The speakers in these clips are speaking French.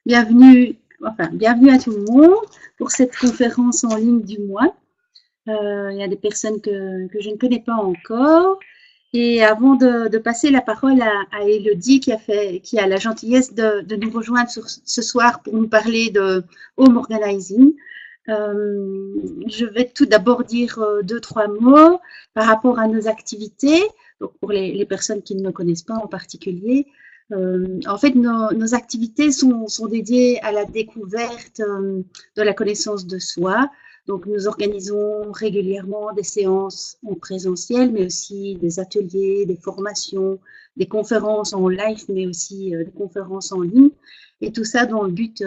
Bienvenue à tout le monde pour cette conférence en ligne du mois. Il y a des personnes que je ne connais pas encore. Et avant de passer la parole à Elodie qui a la gentillesse de nous rejoindre ce soir pour nous parler de home organizing, je vais tout d'abord dire deux, trois mots par rapport à nos activités. Donc pour les personnes qui ne me connaissent pas en particulier, en fait, nos activités sont dédiées à la découverte de la connaissance de soi. Donc, nous organisons régulièrement des séances en présentiel, mais aussi des ateliers, des formations, des conférences en live, mais aussi des conférences en ligne. Et tout ça dans le but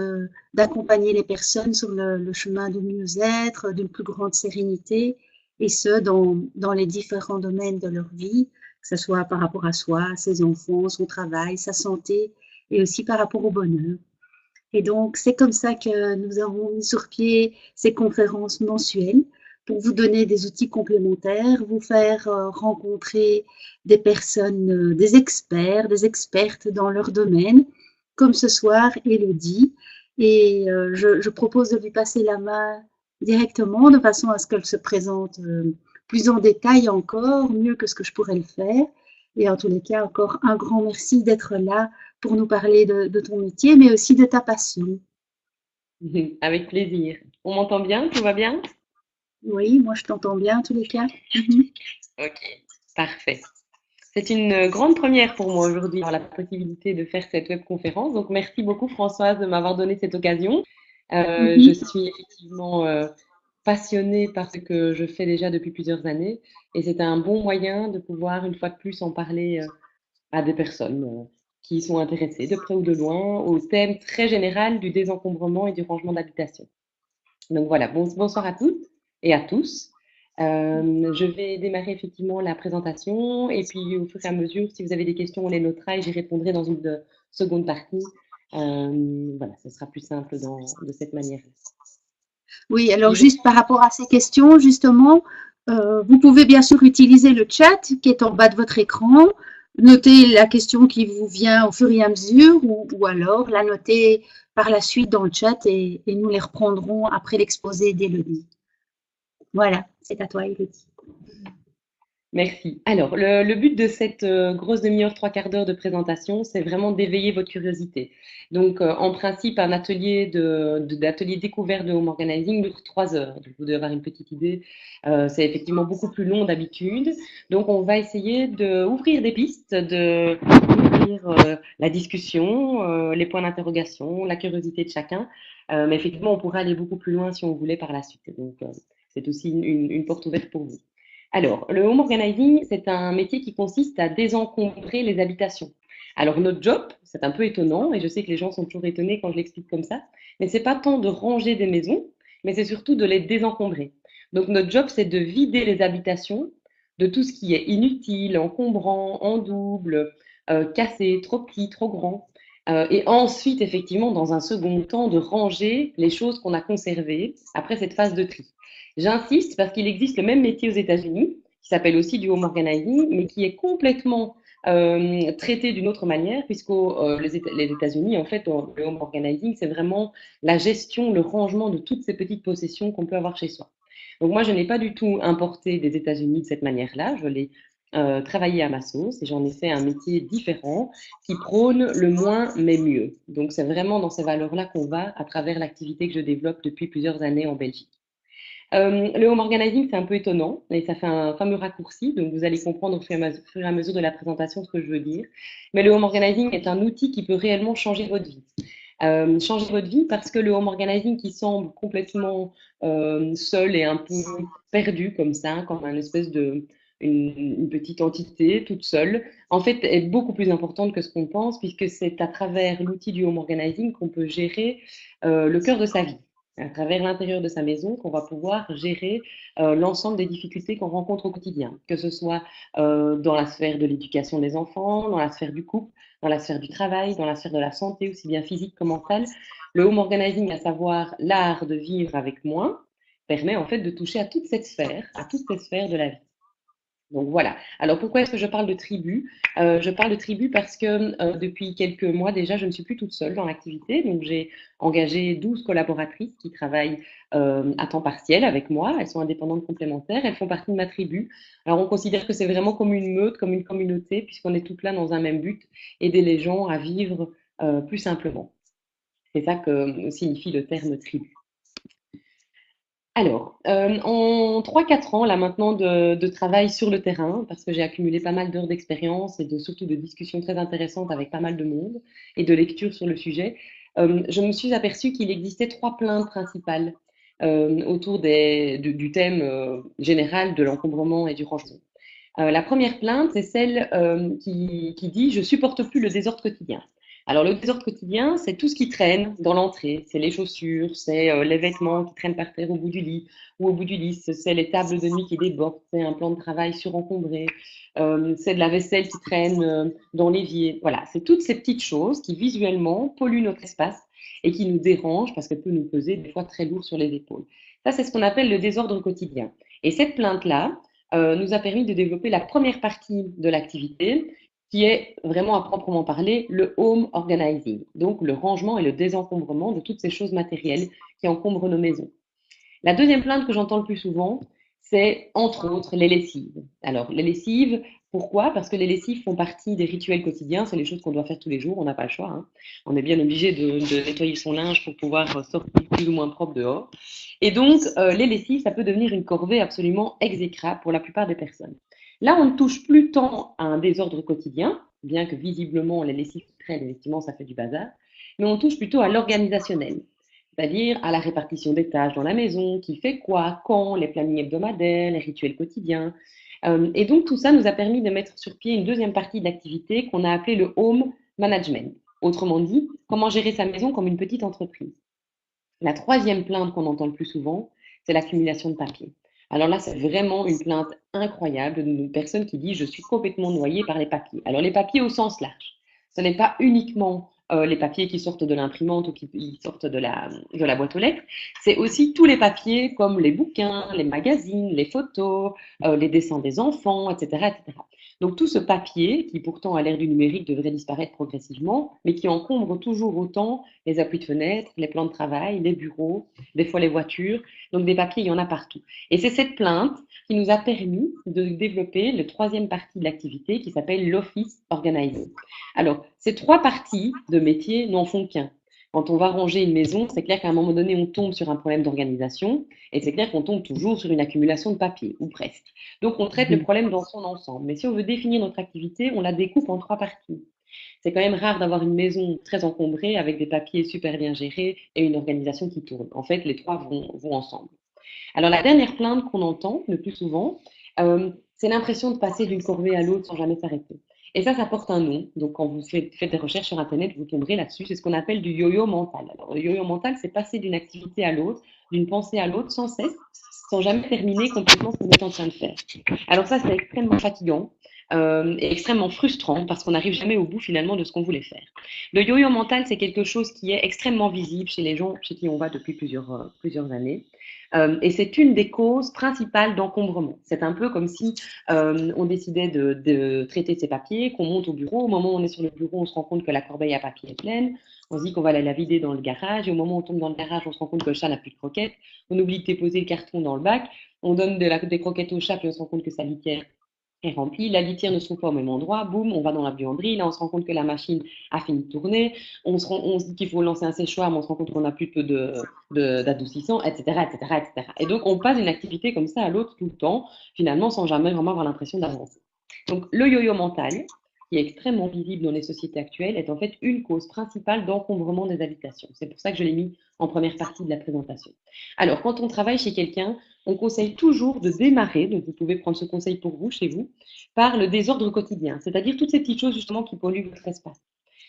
d'accompagner les personnes sur le chemin du mieux-être, d'une plus grande sérénité, et ce, dans les différents domaines de leur vie, que ce soit par rapport à soi, à ses enfants, son travail, sa santé, et aussi par rapport au bonheur. Et donc, c'est comme ça que nous avons mis sur pied ces conférences mensuelles pour vous donner des outils complémentaires, vous faire rencontrer des personnes, des experts, des expertes dans leur domaine, comme ce soir, Elodie. Et je propose de lui passer la main directement de façon à ce qu'elle se présente plus en détail encore, mieux que ce que je pourrais le faire. Et en tous les cas, encore un grand merci d'être là pour nous parler de ton métier, mais aussi de ta passion. Avec plaisir. On m'entend bien? Tout va bien? Oui, moi je t'entends bien en tous les cas. Mhm. Ok, parfait. C'est une grande première pour moi aujourd'hui, avoir la possibilité de faire cette webconférence. Donc, merci beaucoup Françoise de m'avoir donné cette occasion. Je Mhm. suis effectivement passionnée par ce que je fais déjà depuis plusieurs années et c'est un bon moyen de pouvoir une fois de plus en parler à des personnes qui sont intéressées de près ou de loin au thème très général du désencombrement et du rangement d'habitation. Donc voilà, bonsoir à toutes et à tous. Je vais démarrer effectivement la présentation et puis au fur et à mesure, si vous avez des questions, on les notera et j'y répondrai dans une seconde partie. Voilà, ce sera plus simple de cette manière. Oui, alors Dis-moi. juste par rapport à ces questions, justement, vous pouvez bien sûr utiliser le chat qui est en bas de votre écran, noter la question qui vous vient au fur et à mesure ou alors la noter par la suite dans le chat et nous les reprendrons après l'exposé d'Élodie. Voilà, c'est à toi, Élodie. Merci. Alors, le but de cette grosse demi-heure, trois quarts d'heure de présentation, c'est vraiment d'éveiller votre curiosité. Donc, en principe, un atelier d'atelier découvert de home organizing dure 3 heures. Donc, vous devez avoir une petite idée. C'est effectivement beaucoup plus long d'habitude. Donc, on va essayer d'ouvrir des pistes, d'ouvrir la discussion, les points d'interrogation, la curiosité de chacun. Mais effectivement, on pourrait aller beaucoup plus loin si on voulait par la suite. Donc, c'est aussi une porte ouverte pour vous. Alors, le home organizing, c'est un métier qui consiste à désencombrer les habitations. Alors, notre job, c'est un peu étonnant, et je sais que les gens sont toujours étonnés quand je l'explique comme ça, mais c'est pas tant de ranger des maisons, mais c'est surtout de les désencombrer. Donc, notre job, c'est de vider les habitations de tout ce qui est inutile, encombrant, en double, cassé, trop petit, trop grand. Et ensuite, effectivement, dans un second temps, de ranger les choses qu'on a conservées après cette phase de tri. J'insiste parce qu'il existe le même métier aux États-Unis, qui s'appelle aussi du home organizing, mais qui est complètement traité d'une autre manière, puisque les États-Unis, en fait, le home organizing, c'est vraiment la gestion, le rangement de toutes ces petites possessions qu'on peut avoir chez soi. Donc moi, je n'ai pas du tout importé des États-Unis de cette manière-là, je l'ai travaillé à ma sauce et j'en ai fait un métier différent qui prône le moins mais mieux. Donc c'est vraiment dans ces valeurs-là qu'on va à travers l'activité que je développe depuis plusieurs années en Belgique. Le home organizing, c'est un peu étonnant et ça fait un fameux raccourci, donc vous allez comprendre au fur et à mesure de la présentation ce que je veux dire. Mais le home organizing est un outil qui peut réellement changer votre vie. Changer votre vie parce que le home organizing qui semble complètement seul et un peu perdu comme ça, comme un espèce une petite entité toute seule, en fait est beaucoup plus importante que ce qu'on pense puisque c'est à travers l'outil du home organizing qu'on peut gérer le cœur de sa vie à travers l'intérieur de sa maison qu'on va pouvoir gérer l'ensemble des difficultés qu'on rencontre au quotidien, que ce soit dans la sphère de l'éducation des enfants, dans la sphère du couple, dans la sphère du travail, dans la sphère de la santé, aussi bien physique que mentale. Le home organizing, à savoir l'art de vivre avec moins, permet en fait de toucher à toute cette sphère, à toutes ces sphères de la vie. Donc voilà. Alors pourquoi est-ce que je parle de tribu? Je parle de tribu parce que depuis quelques mois déjà, je ne suis plus toute seule dans l'activité. Donc j'ai engagé 12 collaboratrices qui travaillent à temps partiel avec moi. Elles sont indépendantes complémentaires. Elles font partie de ma tribu. Alors on considère que c'est vraiment comme une meute, comme une communauté, puisqu'on est toutes là dans un même but, aider les gens à vivre plus simplement. C'est ça que signifie le terme tribu. Alors, en 3-4 ans, là maintenant, de travail sur le terrain, parce que j'ai accumulé pas mal d'heures d'expérience et surtout de discussions très intéressantes avec pas mal de monde et de lectures sur le sujet, je me suis aperçue qu'il existait 3 plaintes principales autour du thème général de l'encombrement et du rangement. La première plainte, c'est celle qui dit: Je supporte plus le désordre quotidien. Alors, le désordre quotidien, c'est tout ce qui traîne dans l'entrée. C'est les chaussures, c'est les vêtements qui traînent par terre au bout du lit ou au bout du lit. C'est les tables de nuit qui débordent. C'est un plan de travail surencombré. C'est de la vaisselle qui traîne dans l'évier. Voilà, c'est toutes ces petites choses qui visuellement polluent notre espace et qui nous dérangent parce qu'elles peuvent nous peser des fois très lourd sur les épaules. Ça, c'est ce qu'on appelle le désordre quotidien. Et cette plainte-là, nous a permis de développer la première partie de l'activité, qui est vraiment à proprement parler le home organizing, donc le rangement et le désencombrement de toutes ces choses matérielles qui encombrent nos maisons. La deuxième plainte que j'entends le plus souvent, c'est entre autres les lessives. Alors, les lessives, pourquoi? Parce que les lessives font partie des rituels quotidiens, c'est les choses qu'on doit faire tous les jours, on n'a pas le choix, hein. On est bien obligé de nettoyer son linge pour pouvoir sortir plus ou moins propre dehors. Et donc, les lessives, ça peut devenir une corvée absolument exécrable pour la plupart des personnes. Là, on ne touche plus tant à un désordre quotidien, bien que visiblement les lessives traînent, effectivement, ça fait du bazar, mais on touche plutôt à l'organisationnel, c'est-à-dire à la répartition des tâches dans la maison, qui fait quoi, quand, les plannings hebdomadaires, les rituels quotidiens. Et donc tout ça nous a permis de mettre sur pied une deuxième partie de l'activité qu'on a appelée le home management. Autrement dit, comment gérer sa maison comme une petite entreprise. La troisième plainte qu'on entend le plus souvent, c'est l'accumulation de papier. Alors là, c'est vraiment une plainte incroyable d'une personne qui dit: Je suis complètement noyée par les papiers. Alors, les papiers au sens large. Ce n'est pas uniquement les papiers qui sortent de l'imprimante ou qui sortent de la boîte aux lettres. C'est aussi tous les papiers comme les bouquins, les magazines, les photos, les dessins des enfants, etc., etc. Donc, tout ce papier qui, pourtant, à l'ère du numérique, devrait disparaître progressivement, mais qui encombre toujours autant les appuis de fenêtre, les plans de travail, les bureaux, des fois les voitures. Donc des papiers, il y en a partout. Et c'est cette plainte qui nous a permis de développer la troisième partie de l'activité qui s'appelle l'office organizing. Alors, ces 3 parties de métier n'en font qu'un. Quand on va ranger une maison, c'est clair qu'à un moment donné, on tombe sur un problème d'organisation et c'est clair qu'on tombe toujours sur une accumulation de papier, ou presque. Donc, on traite le problème dans son ensemble. Mais si on veut définir notre activité, on la découpe en 3 parties. C'est quand même rare d'avoir une maison très encombrée avec des papiers super bien gérés et une organisation qui tourne. En fait, les 3 vont ensemble. Alors, la dernière plainte qu'on entend le plus souvent, c'est l'impression de passer d'une corvée à l'autre sans jamais s'arrêter. Et ça porte un nom. Donc, quand vous faites des recherches sur Internet, vous tomberez là-dessus. C'est ce qu'on appelle du yo-yo mental. Alors, le yo-yo mental, c'est passer d'une activité à l'autre, d'une pensée à l'autre sans cesse, sans jamais terminer complètement ce qu'on est en train de faire. Alors ça, c'est extrêmement fatigant et extrêmement frustrant parce qu'on n'arrive jamais au bout finalement de ce qu'on voulait faire. Le yo-yo mental, c'est quelque chose qui est extrêmement visible chez les gens chez qui on va depuis plusieurs années. Et c'est une des causes principales d'encombrement. C'est un peu comme si on décidait de traiter ses papiers, qu'on monte au bureau. Au moment où on est sur le bureau, on se rend compte que la corbeille à papier est pleine. On se dit qu'on va aller la vider dans le garage. Et au moment où on tombe dans le garage, on se rend compte que le chat n'a plus de croquettes. On oublie de déposer le carton dans le bac. On donne des croquettes au chat, puis on se rend compte que sa litière est remplie. La litière ne se trouve pas au même endroit. Boum, on va dans la buanderie. Là, on se rend compte que la machine a fini de tourner. On se dit qu'il faut lancer un séchoir, mais on se rend compte qu'on n'a plus d'adoucissant, etc., etc., etc. Et donc, on passe d'une activité comme ça à l'autre tout le temps, finalement, sans jamais vraiment avoir l'impression d'avancer. Donc, le yo-yo mental, qui est extrêmement visible dans les sociétés actuelles, est en fait une cause principale d'encombrement des habitations. C'est pour ça que je l'ai mis en première partie de la présentation. Alors, quand on travaille chez quelqu'un, on conseille toujours de démarrer, donc vous pouvez prendre ce conseil pour vous, chez vous, par le désordre quotidien, c'est-à-dire toutes ces petites choses justement qui polluent votre espace.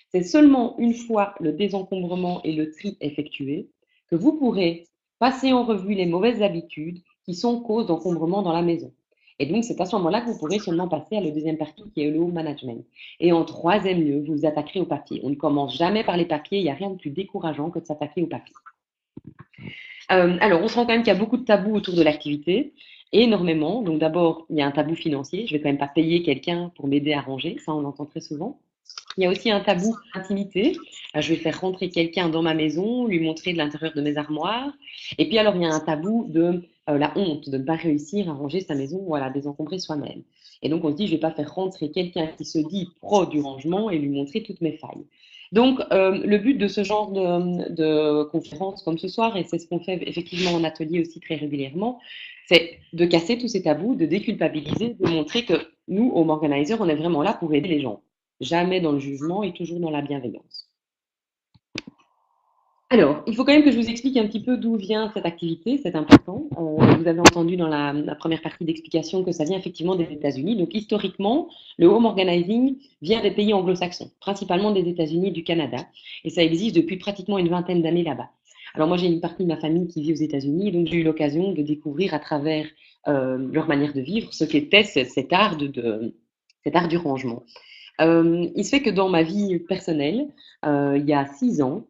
C'est seulement une fois le désencombrement et le tri effectués que vous pourrez passer en revue les mauvaises habitudes qui sont cause d'encombrement dans la maison. Et donc, c'est à ce moment-là que vous pourrez seulement passer à la deuxième partie qui est le home management. Et en troisième lieu, vous vous attaquerez au papier. On ne commence jamais par les papiers, il n'y a rien de plus décourageant que de s'attaquer au papier. Alors, on se rend quand même qu'il y a beaucoup de tabous autour de l'activité. énormément. Donc d'abord, il y a un tabou financier. Je vais quand même pas payer quelqu'un pour m'aider à ranger. Ça, on l'entend très souvent. Il y a aussi un tabou intimité. Je vais faire rentrer quelqu'un dans ma maison, lui montrer de l'intérieur de mes armoires. Et puis alors, il y a un tabou de la honte, de ne pas réussir à ranger sa maison ou à la désencombrer soi-même. Et donc, on se dit, je ne vais pas faire rentrer quelqu'un qui se dit pro du rangement et lui montrer toutes mes failles. Donc, le but de ce genre de conférence comme ce soir, et c'est ce qu'on fait effectivement en atelier aussi très régulièrement, c'est de casser tous ces tabous, de déculpabiliser, de montrer que nous, Home Organizer, on est vraiment là pour aider les gens. Jamais dans le jugement et toujours dans la bienveillance. Alors, il faut quand même que je vous explique un petit peu d'où vient cette activité, c'est important. Vous avez entendu dans la première partie d'explication que ça vient effectivement des États-Unis. Donc, historiquement, le home organizing vient des pays anglo-saxons, principalement des États-Unis et du Canada. Et ça existe depuis pratiquement une vingtaine d'années là-bas. Alors, moi, j'ai une partie de ma famille qui vit aux États-Unis, donc j'ai eu l'occasion de découvrir à travers leur manière de vivre ce qu'était cet art, cet art du rangement. Il se fait que dans ma vie personnelle, il y a 6 ans,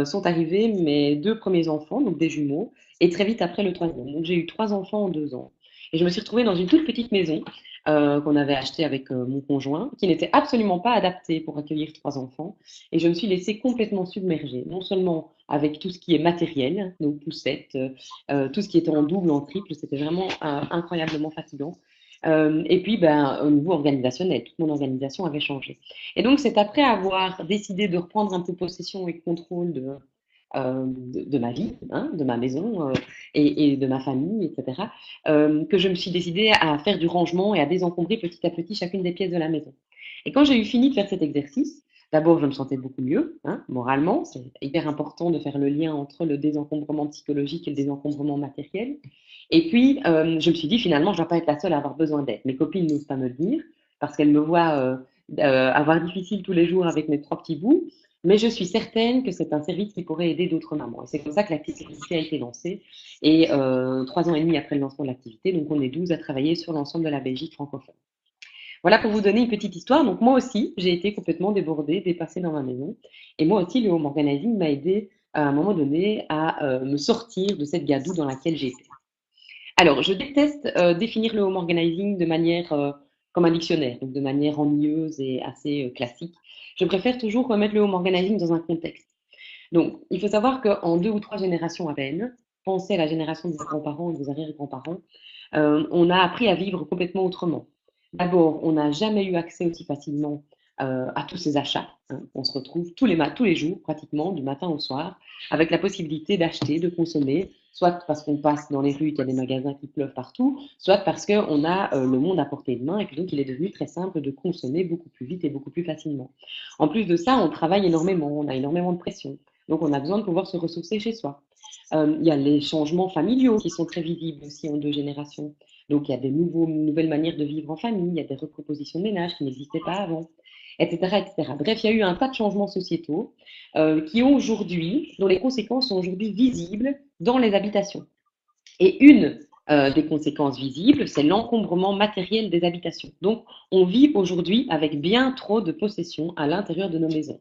sont arrivés mes 2 premiers enfants, donc des jumeaux, et très vite après le troisième. Donc j'ai eu 3 enfants en 2 ans. Et je me suis retrouvée dans une toute petite maison qu'on avait achetée avec mon conjoint, qui n'était absolument pas adaptée pour accueillir 3 enfants. Et je me suis laissée complètement submerger, non seulement avec tout ce qui est matériel, donc poussettes, tout ce qui était en double, en triple, c'était vraiment incroyablement fatigant. Et puis, ben, au niveau organisationnel, toute mon organisation avait changé. Et donc, c'est après avoir décidé de reprendre un peu possession et contrôle de ma vie, hein, de ma maison et de ma famille, etc., que je me suis décidée à faire du rangement et à désencombrer petit à petit chacune des pièces de la maison. Et quand j'ai eu fini de faire cet exercice, d'abord, je me sentais beaucoup mieux, hein, moralement. C'est hyper important de faire le lien entre le désencombrement psychologique et le désencombrement matériel. Et puis, je me suis dit, finalement, je ne dois pas être la seule à avoir besoin d'aide. Mes copines n'osent pas me le dire parce qu'elles me voient avoir difficile tous les jours avec mes 3 petits bouts. Mais je suis certaine que c'est un service qui pourrait aider d'autres mamans. Et c'est comme ça que l'activité a été lancée. Et 3 ans et demi après le lancement de l'activité, donc on est 12 à travailler sur l'ensemble de la Belgique francophone. Voilà pour vous donner une petite histoire. Donc moi aussi, j'ai été complètement débordée, dépassée dans ma maison. Et moi aussi, le home organizing m'a aidé à un moment donné à me sortir de cette gadoue dans laquelle j'étais. Alors, je déteste définir le home organizing de manière comme un dictionnaire, donc de manière ennuyeuse et assez classique. Je préfère toujours remettre le home organizing dans un contexte. Donc, il faut savoir qu'en 2 ou 3 générations à peine, pensez à la génération de vos grands-parents et de vos arrière-grands-parents, on a appris à vivre complètement autrement. D'abord, on n'a jamais eu accès aussi facilement à tous ces achats. Hein. On se retrouve tous les jours, pratiquement, du matin au soir, avec la possibilité d'acheter, de consommer, soit parce qu'on passe dans les rues, qu'il y a des magasins qui pleuvent partout, soit parce qu'on a le monde à portée de main et que donc il est devenu très simple de consommer beaucoup plus vite et beaucoup plus facilement. En plus de ça, on travaille énormément, on a énormément de pression. Donc, on a besoin de pouvoir se ressourcer chez soi. Il y a les changements familiaux qui sont très visibles aussi en 2 générations. Donc, il y a nouvelles manières de vivre en famille, il y a des recompositions de ménage qui n'existaient pas avant, etc., etc. Bref, il y a eu un tas de changements sociétaux qui ont aujourd'hui, dont les conséquences sont aujourd'hui visibles dans les habitations. Et une des conséquences visibles, c'est l'encombrement matériel des habitations. Donc, on vit aujourd'hui avec bien trop de possessions à l'intérieur de nos maisons.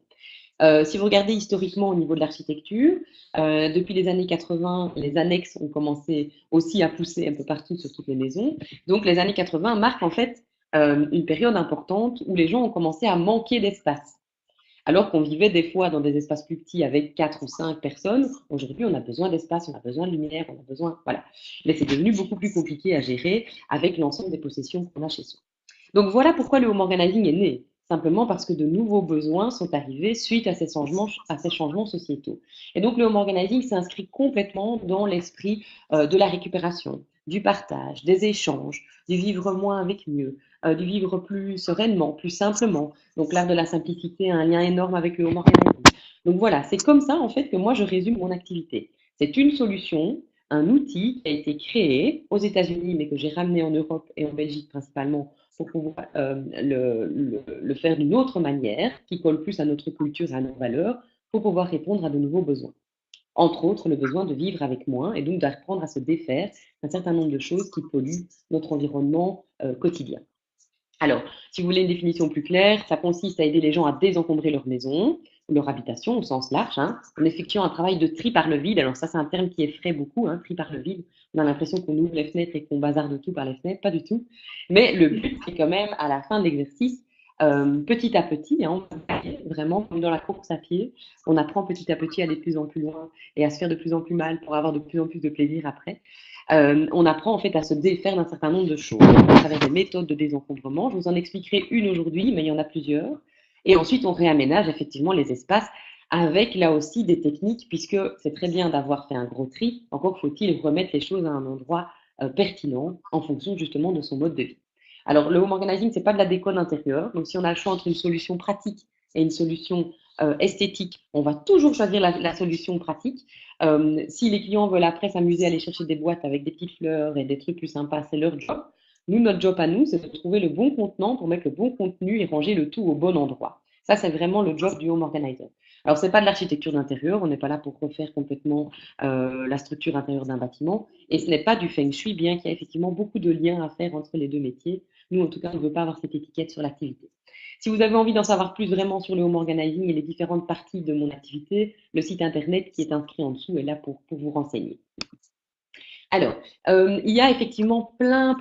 Si vous regardez historiquement au niveau de l'architecture, depuis les années 80, les annexes ont commencé aussi à pousser un peu partout sur toutes les maisons. Donc les années 80 marquent en fait une période importante où les gens ont commencé à manquer d'espace. Alors qu'on vivait des fois dans des espaces plus petits avec 4 ou 5 personnes, aujourd'hui on a besoin d'espace, on a besoin de lumière, on a besoin, voilà. Mais c'est devenu beaucoup plus compliqué à gérer avec l'ensemble des possessions qu'on a chez soi. Donc voilà pourquoi le home organizing est né. Simplement parce que de nouveaux besoins sont arrivés suite à ces changements sociétaux. Et donc le home organizing s'inscrit complètement dans l'esprit de la récupération, du partage, des échanges, du vivre moins avec mieux, du vivre plus sereinement, plus simplement. Donc l'art de la simplicité a un lien énorme avec le home organizing. Donc voilà, c'est comme ça en fait que moi je résume mon activité. C'est une solution, un outil qui a été créé aux États-Unis, mais que j'ai ramené en Europe et en Belgique principalement pour pouvoir le faire d'une autre manière, qui colle plus à notre culture et à nos valeurs, pour pouvoir répondre à de nouveaux besoins. Entre autres, le besoin de vivre avec moins et donc d'apprendre à se défaire d'un certain nombre de choses qui polluent notre environnement quotidien. Alors, si vous voulez une définition plus claire, ça consiste à aider les gens à désencombrer leur maison, leur habitation au sens large, hein, en effectuant un travail de tri par le vide. Alors ça, c'est un terme qui effraie beaucoup, hein, tri par le vide. On a l'impression qu'on ouvre les fenêtres et qu'on bazarde tout par les fenêtres, pas du tout. Mais le but, c'est quand même, à la fin de l'exercice, petit à petit, hein, vraiment comme dans la course à pied, on apprend petit à petit à aller de plus en plus loin et à se faire de plus en plus mal pour avoir de plus en plus de plaisir après. On apprend en fait à se défaire d'un certain nombre de choses à travers des méthodes de désencombrement. Je vous en expliquerai une aujourd'hui, mais il y en a plusieurs. Et ensuite, on réaménage effectivement les espaces avec là aussi des techniques, puisque c'est très bien d'avoir fait un gros tri, encore faut-il remettre les choses à un endroit pertinent en fonction justement de son mode de vie. Alors, le home organizing, c'est pas de la déco d'intérieur. Donc, si on a le choix entre une solution pratique et une solution esthétique, on va toujours choisir la solution pratique. Si les clients veulent après s'amuser à aller chercher des boîtes avec des petites fleurs et des trucs plus sympas, c'est leur job. Nous, notre job à nous, c'est de trouver le bon contenant pour mettre le bon contenu et ranger le tout au bon endroit. Ça, c'est vraiment le job du home organizer. Alors, c'est pas de l'architecture d'intérieur, on n'est pas là pour refaire complètement la structure intérieure d'un bâtiment, et ce n'est pas du feng shui, bien qu'il y ait effectivement beaucoup de liens à faire entre les deux métiers. Nous, en tout cas, on ne veut pas avoir cette étiquette sur l'activité. Si vous avez envie d'en savoir plus vraiment sur le home organizing et les différentes parties de mon activité, le site internet qui est inscrit en dessous est là pour vous renseigner. Alors, il y a effectivement plein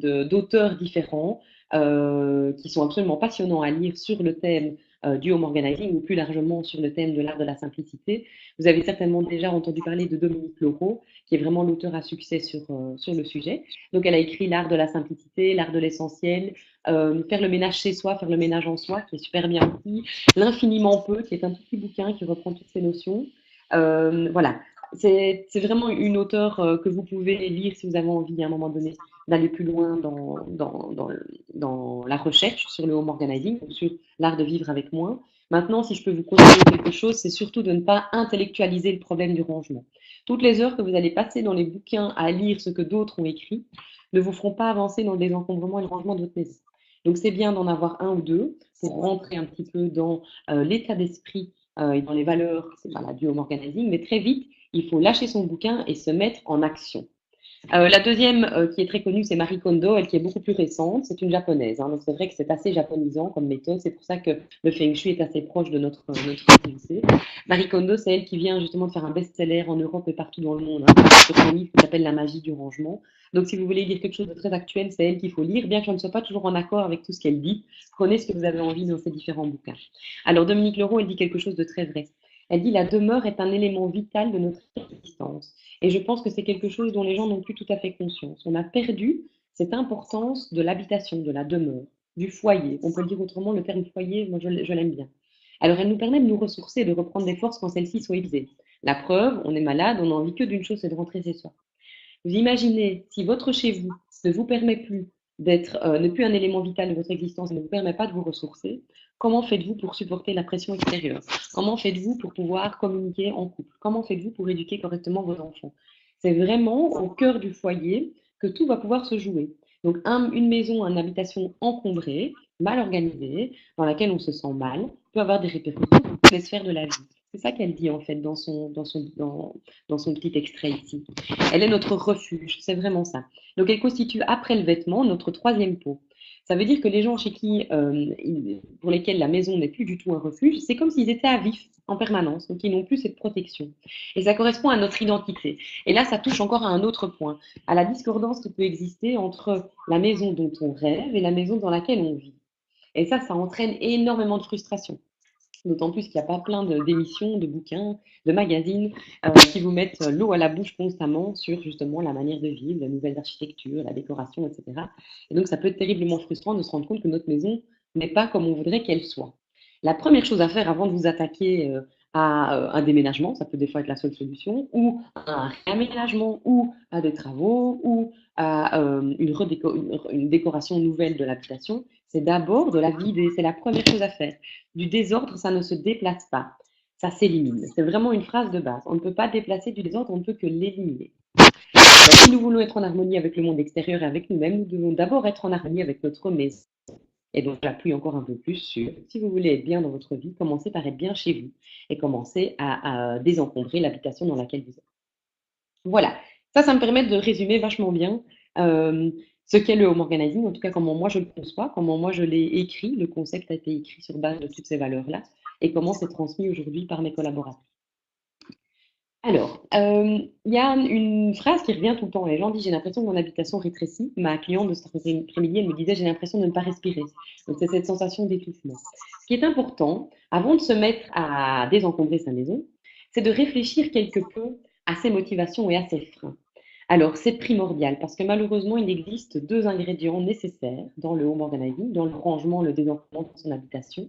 d'auteurs différents qui sont absolument passionnants à lire sur le thème du home organizing ou plus largement sur le thème de l'art de la simplicité. Vous avez certainement déjà entendu parler de Dominique Leroux, qui est vraiment l'auteur à succès sur le sujet. Donc, elle a écrit l'art de la simplicité, l'art de l'essentiel, faire le ménage chez soi, faire le ménage en soi, qui est super bien aussi, l'infiniment peu, qui est un petit bouquin qui reprend toutes ces notions. Voilà, c'est vraiment une auteure que vous pouvez lire si vous avez envie à un moment donné d'aller plus loin dans la recherche sur le home organizing, ou sur l'art de vivre avec moins. Maintenant, si je peux vous conseiller quelque chose, c'est surtout de ne pas intellectualiser le problème du rangement. Toutes les heures que vous allez passer dans les bouquins à lire ce que d'autres ont écrit ne vous feront pas avancer dans le désencombrement et le rangement de votre maison. Donc c'est bien d'en avoir un ou deux pour rentrer un petit peu dans l'état d'esprit et dans les valeurs voilà, du home organizing, mais très vite, il faut lâcher son bouquin et se mettre en action. La deuxième qui est très connue, c'est Marie Kondo, elle qui est beaucoup plus récente, c'est une japonaise. Hein, donc c'est vrai que c'est assez japonisant comme méthode, c'est pour ça que le Feng Shui est assez proche de notre activité. Marie Kondo, c'est elle qui vient justement de faire un best-seller en Europe et partout dans le monde, hein, sur son livre qui s'appelle La magie du rangement. Donc si vous voulez lire quelque chose de très actuel, c'est elle qu'il faut lire, bien que je ne sois pas toujours en accord avec tout ce qu'elle dit. Prenez ce que vous avez envie dans ces différents bouquins. Alors Dominique Leroux, elle dit quelque chose de très vrai. Elle dit la demeure est un élément vital de notre existence. Et je pense que c'est quelque chose dont les gens n'ont plus tout à fait conscience. On a perdu cette importance de l'habitation, de la demeure, du foyer. On peut le dire autrement, le terme foyer, moi je l'aime bien. Alors elle nous permet de nous ressourcer, de reprendre des forces quand celles-ci sont épuisées. La preuve, on est malade, on n'a envie que d'une chose, c'est de rentrer chez soi. Vous imaginez si votre chez vous ne vous permet plus d'être, n'est plus un élément vital de votre existence et ne vous permet pas de vous ressourcer, comment faites-vous pour supporter la pression extérieure? Comment faites-vous pour pouvoir communiquer en couple? Comment faites-vous pour éduquer correctement vos enfants? C'est vraiment au cœur du foyer que tout va pouvoir se jouer. Donc une maison, une habitation encombrée, mal organisée, dans laquelle on se sent mal, peut avoir des répercussions sur toutes les sphères de la vie. C'est ça qu'elle dit en fait dans son petit extrait ici. Elle est notre refuge, c'est vraiment ça. Donc elle constitue après le vêtement notre troisième peau. Ça veut dire que les gens chez qui, pour lesquels la maison n'est plus du tout un refuge, c'est comme s'ils étaient à vif en permanence, donc ils n'ont plus cette protection. Et ça correspond à notre identité. Et là, ça touche encore à un autre point, à la discordance qui peut exister entre la maison dont on rêve et la maison dans laquelle on vit. Et ça entraîne énormément de frustration. D'autant plus qu'il n'y a pas plein d'émissions, de bouquins, de magazines qui vous mettent l'eau à la bouche constamment sur justement la manière de vivre, les nouvelles architectures, la décoration, etc. Et donc ça peut être terriblement frustrant de se rendre compte que notre maison n'est pas comme on voudrait qu'elle soit. La première chose à faire avant de vous attaquer à un déménagement, ça peut des fois être la seule solution, ou à un réaménagement, ou à des travaux, ou à une décoration nouvelle de l'habitation, c'est d'abord de la vider. C'est la première chose à faire. Du désordre, ça ne se déplace pas, ça s'élimine. C'est vraiment une phrase de base. On ne peut pas déplacer du désordre, on ne peut que l'éliminer. Si nous voulons être en harmonie avec le monde extérieur et avec nous-mêmes, nous devons d'abord être en harmonie avec notre maison. Et donc, j'appuie encore un peu plus sur, si vous voulez être bien dans votre vie, commencez par être bien chez vous et commencez à désencombrer l'habitation dans laquelle vous êtes. Voilà, ça me permet de résumer vachement bien ce qu'est le home organizing, en tout cas comment moi je le conçois, comment moi je l'ai écrit. Le concept a été écrit sur base de toutes ces valeurs-là. et comment c'est transmis aujourd'hui par mes collaborateurs. Alors, il y a une phrase qui revient tout le temps. Les gens disent, j'ai l'impression que mon habitation rétrécit. Ma cliente de cet après-midi, elle me disait, j'ai l'impression de ne pas respirer. Donc, c'est cette sensation d'étouffement. Ce qui est important, avant de se mettre à désencombrer sa maison, c'est de réfléchir quelque peu à ses motivations et à ses freins. Alors, c'est primordial parce que malheureusement, il existe deux ingrédients nécessaires dans le home organizing, dans le rangement, le désencombrement de son habitation.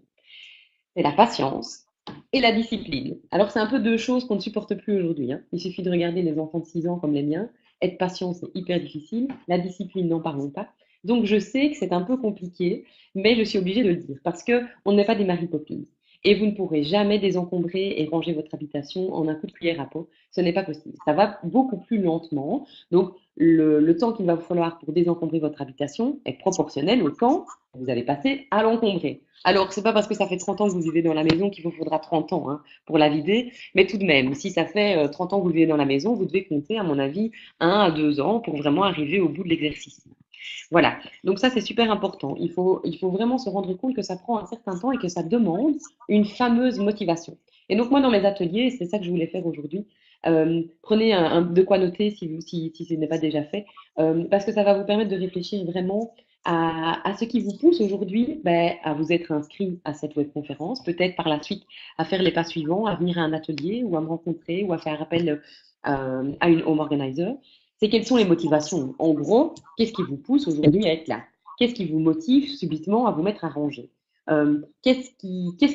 C'est la patience et la discipline. Alors, c'est un peu deux choses qu'on ne supporte plus aujourd'hui, hein. Il suffit de regarder les enfants de 6 ans comme les miens. Être patient, c'est hyper difficile. La discipline, n'en parlons pas. Donc, je sais que c'est un peu compliqué, mais je suis obligée de le dire parce qu'on n'est pas des Mary Poppins. Et vous ne pourrez jamais désencombrer et ranger votre habitation en un coup de cuillère à peau. Ce n'est pas possible. Ça va beaucoup plus lentement. Donc, le temps qu'il va vous falloir pour désencombrer votre habitation est proportionnel au temps que vous avez passé à l'encombrer. Alors, c'est pas parce que ça fait 30 ans que vous vivez dans la maison qu'il vous faudra 30 ans, hein, pour la vider, mais tout de même, si ça fait 30 ans que vous vivez dans la maison, vous devez compter, à mon avis, 1 à 2 ans pour vraiment arriver au bout de l'exercice. Voilà, donc ça c'est super important. Il faut vraiment se rendre compte que ça prend un certain temps et que ça demande une fameuse motivation. Et donc moi dans mes ateliers, c'est ça que je voulais faire aujourd'hui, prenez de quoi noter si ce n'est pas déjà fait, parce que ça va vous permettre de réfléchir vraiment à ce qui vous pousse aujourd'hui, ben, à vous être inscrit à cette webconférence, peut-être par la suite à faire les pas suivants, à venir à un atelier ou à me rencontrer ou à faire appel à une home organizer. C'est quelles sont les motivations. En gros, qu'est-ce qui vous pousse aujourd'hui à être là? Qu'est-ce qui vous motive subitement à vous mettre à ranger? Qu'est-ce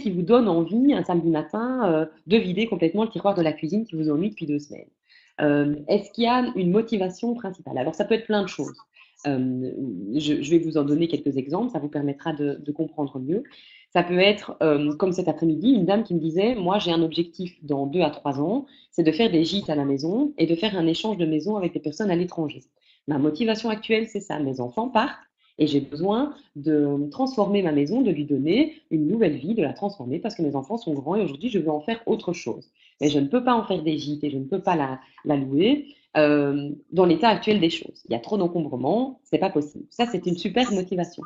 qui vous donne envie un samedi matin de vider complètement le tiroir de la cuisine qui vous ennuie depuis 2 semaines? Est-ce qu'il y a une motivation principale? Alors, ça peut être plein de choses. Je vais vous en donner quelques exemples, ça vous permettra de comprendre mieux. Ça peut être, comme cet après-midi, une dame qui me disait, moi j'ai un objectif dans 2 à 3 ans, c'est de faire des gîtes à la maison et de faire un échange de maison avec des personnes à l'étranger. Ma motivation actuelle, c'est ça, mes enfants partent et j'ai besoin de transformer ma maison, de lui donner une nouvelle vie, de la transformer parce que mes enfants sont grands et aujourd'hui je veux en faire autre chose. Mais je ne peux pas en faire des gîtes et je ne peux pas la louer dans l'état actuel des choses. Il y a trop d'encombrement, c'est pas possible. Ça, c'est une super motivation.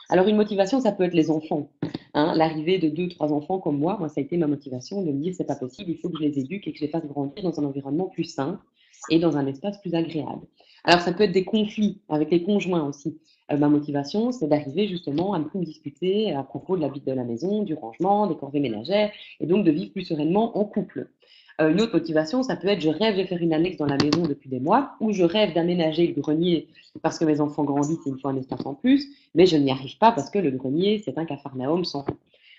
Alors, une motivation, ça peut être les enfants. Hein, l'arrivée de 2, 3 enfants comme moi, ça a été ma motivation de me dire c'est pas possible, il faut que je les éduque et que je les fasse grandir dans un environnement plus sain et dans un espace plus agréable. Alors, ça peut être des conflits avec les conjoints aussi. Ma motivation, c'est d'arriver justement à ne plus me discuter à propos de la vie de la maison, du rangement, des corvées ménagères, et donc de vivre plus sereinement en couple. Une autre motivation, ça peut être je rêve de faire une annexe dans la maison depuis des mois, ou je rêve d'aménager le grenier parce que mes enfants grandissent et il me faut un espace en plus, mais je n'y arrive pas parce que le grenier, c'est un capharnaüm sans fin.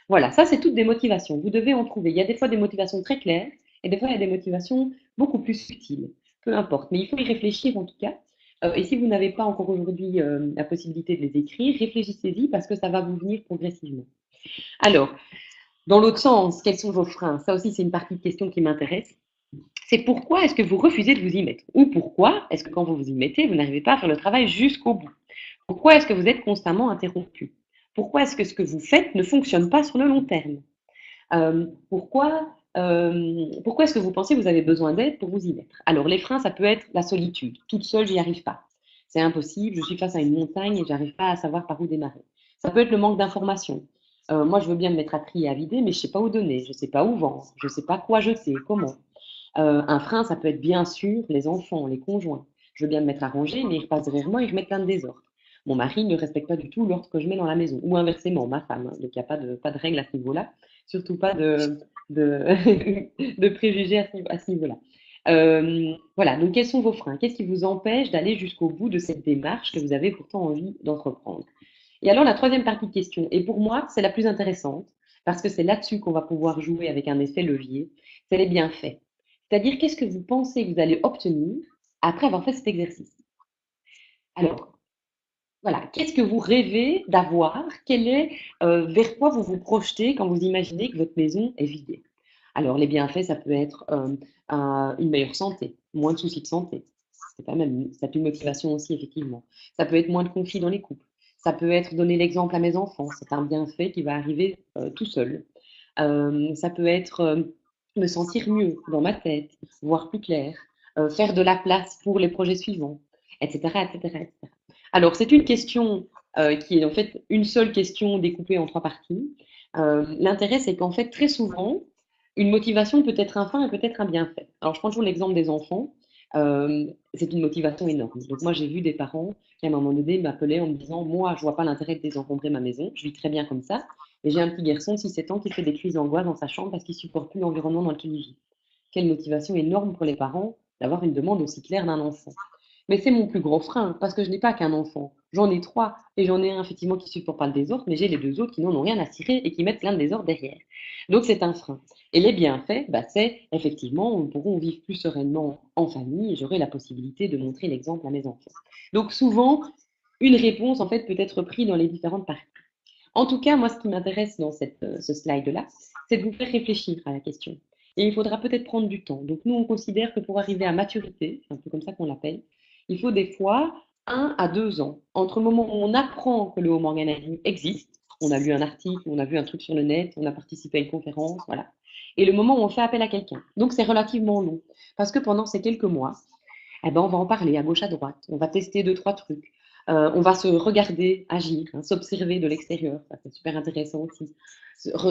Voilà, ça, c'est toutes des motivations. Vous devez en trouver. Il y a des fois des motivations très claires et des fois, il y a des motivations beaucoup plus subtiles. Peu importe, mais il faut y réfléchir en tout cas. Et si vous n'avez pas encore aujourd'hui la possibilité de les écrire, réfléchissez-y parce que ça va vous venir progressivement. Alors, dans l'autre sens, quels sont vos freins? Ça aussi, c'est une partie de question qui m'intéresse. C'est pourquoi est-ce que vous refusez de vous y mettre? Ou pourquoi est-ce que quand vous vous y mettez, vous n'arrivez pas à faire le travail jusqu'au bout? Pourquoi est-ce que vous êtes constamment interrompu? Pourquoi est-ce que ce que vous faites ne fonctionne pas sur le long terme? Pourquoi est-ce que vous pensez que vous avez besoin d'aide pour vous y mettre? Alors, les freins, ça peut être la solitude. Toute seule, j'y arrive pas. C'est impossible, je suis face à une montagne et j'arrive pas à savoir par où démarrer. Ça peut être le manque d'informations. Moi, je veux bien me mettre à trier et à vider, mais je sais pas où donner, je sais pas où vendre, je sais pas quoi jeter, comment. Un frein, ça peut être bien sûr les enfants, les conjoints. Je veux bien me mettre à ranger, mais ils repassent derrière moi et ils remettent plein de désordre. Mon mari ne respecte pas du tout l'ordre que je mets dans la maison, ou inversement, ma femme, hein. Donc il n'y a pas de règle à ce niveau-là, surtout pas de, de préjugés à ce niveau-là. Voilà, donc quels sont vos freins? Qu'est-ce qui vous empêche d'aller jusqu'au bout de cette démarche que vous avez pourtant envie d'entreprendre? Et alors la troisième partie de question, et pour moi c'est la plus intéressante, parce que c'est là-dessus qu'on va pouvoir jouer avec un effet levier, c'est les bienfaits. C'est-à-dire, qu'est-ce que vous pensez que vous allez obtenir après avoir fait cet exercice? Alors, voilà, qu'est-ce que vous rêvez d'avoir? Vers quoi vous vous projetez quand vous imaginez que votre maison est vidée? Alors, les bienfaits, ça peut être une meilleure santé, moins de soucis de santé. C'est pas même, ça peut une motivation aussi, effectivement. Ça peut être moins de conflits dans les couples. Ça peut être donner l'exemple à mes enfants. C'est un bienfait qui va arriver tout seul. Ça peut être me sentir mieux dans ma tête, voir plus clair, faire de la place pour les projets suivants, etc., etc., etc. Alors, c'est une question qui est en fait une seule question découpée en trois parties. L'intérêt, c'est qu'en fait, très souvent, une motivation peut être un frein et peut être un bienfait. Alors, je prends toujours l'exemple des enfants. C'est une motivation énorme. Donc, moi, j'ai vu des parents qui, à un moment donné, m'appelaient en me disant, moi, je vois pas l'intérêt de désencombrer ma maison, je vis très bien comme ça, et j'ai un petit garçon de 6-7 ans qui fait des crises d'angoisse dans sa chambre parce qu'il supporte plus l'environnement dans lequel il vit. Quelle motivation énorme pour les parents d'avoir une demande aussi claire d'un enfant. Mais c'est mon plus gros frein, parce que je n'ai pas qu'un enfant. J'en ai trois, et j'en ai un effectivement qui ne supporte pas le désordre, mais j'ai les deux autres qui n'en ont rien à cirer et qui mettent plein de désordre derrière. Donc c'est un frein. Et les bienfaits, bah, c'est effectivement, nous pourrons vivre plus sereinement en famille et j'aurai la possibilité de montrer l'exemple à mes enfants. Donc souvent, une réponse en fait peut être prise dans les différentes parties. En tout cas, moi, ce qui m'intéresse dans ce slide-là, c'est de vous faire réfléchir à la question. Et il faudra peut-être prendre du temps. Donc, nous, on considère que pour arriver à maturité, c'est un peu comme ça qu'on l'appelle, il faut des fois 1 à 2 ans. Entre le moment où on apprend que le home organizing existe, on a lu un article, on a vu un truc sur le net, on a participé à une conférence, voilà. Et le moment où on fait appel à quelqu'un. Donc, c'est relativement long. Parce que pendant ces quelques mois, eh ben, on va en parler à gauche, à droite. On va tester deux, trois trucs. On va se regarder agir, hein, s'observer de l'extérieur. Ça, c'est super intéressant aussi.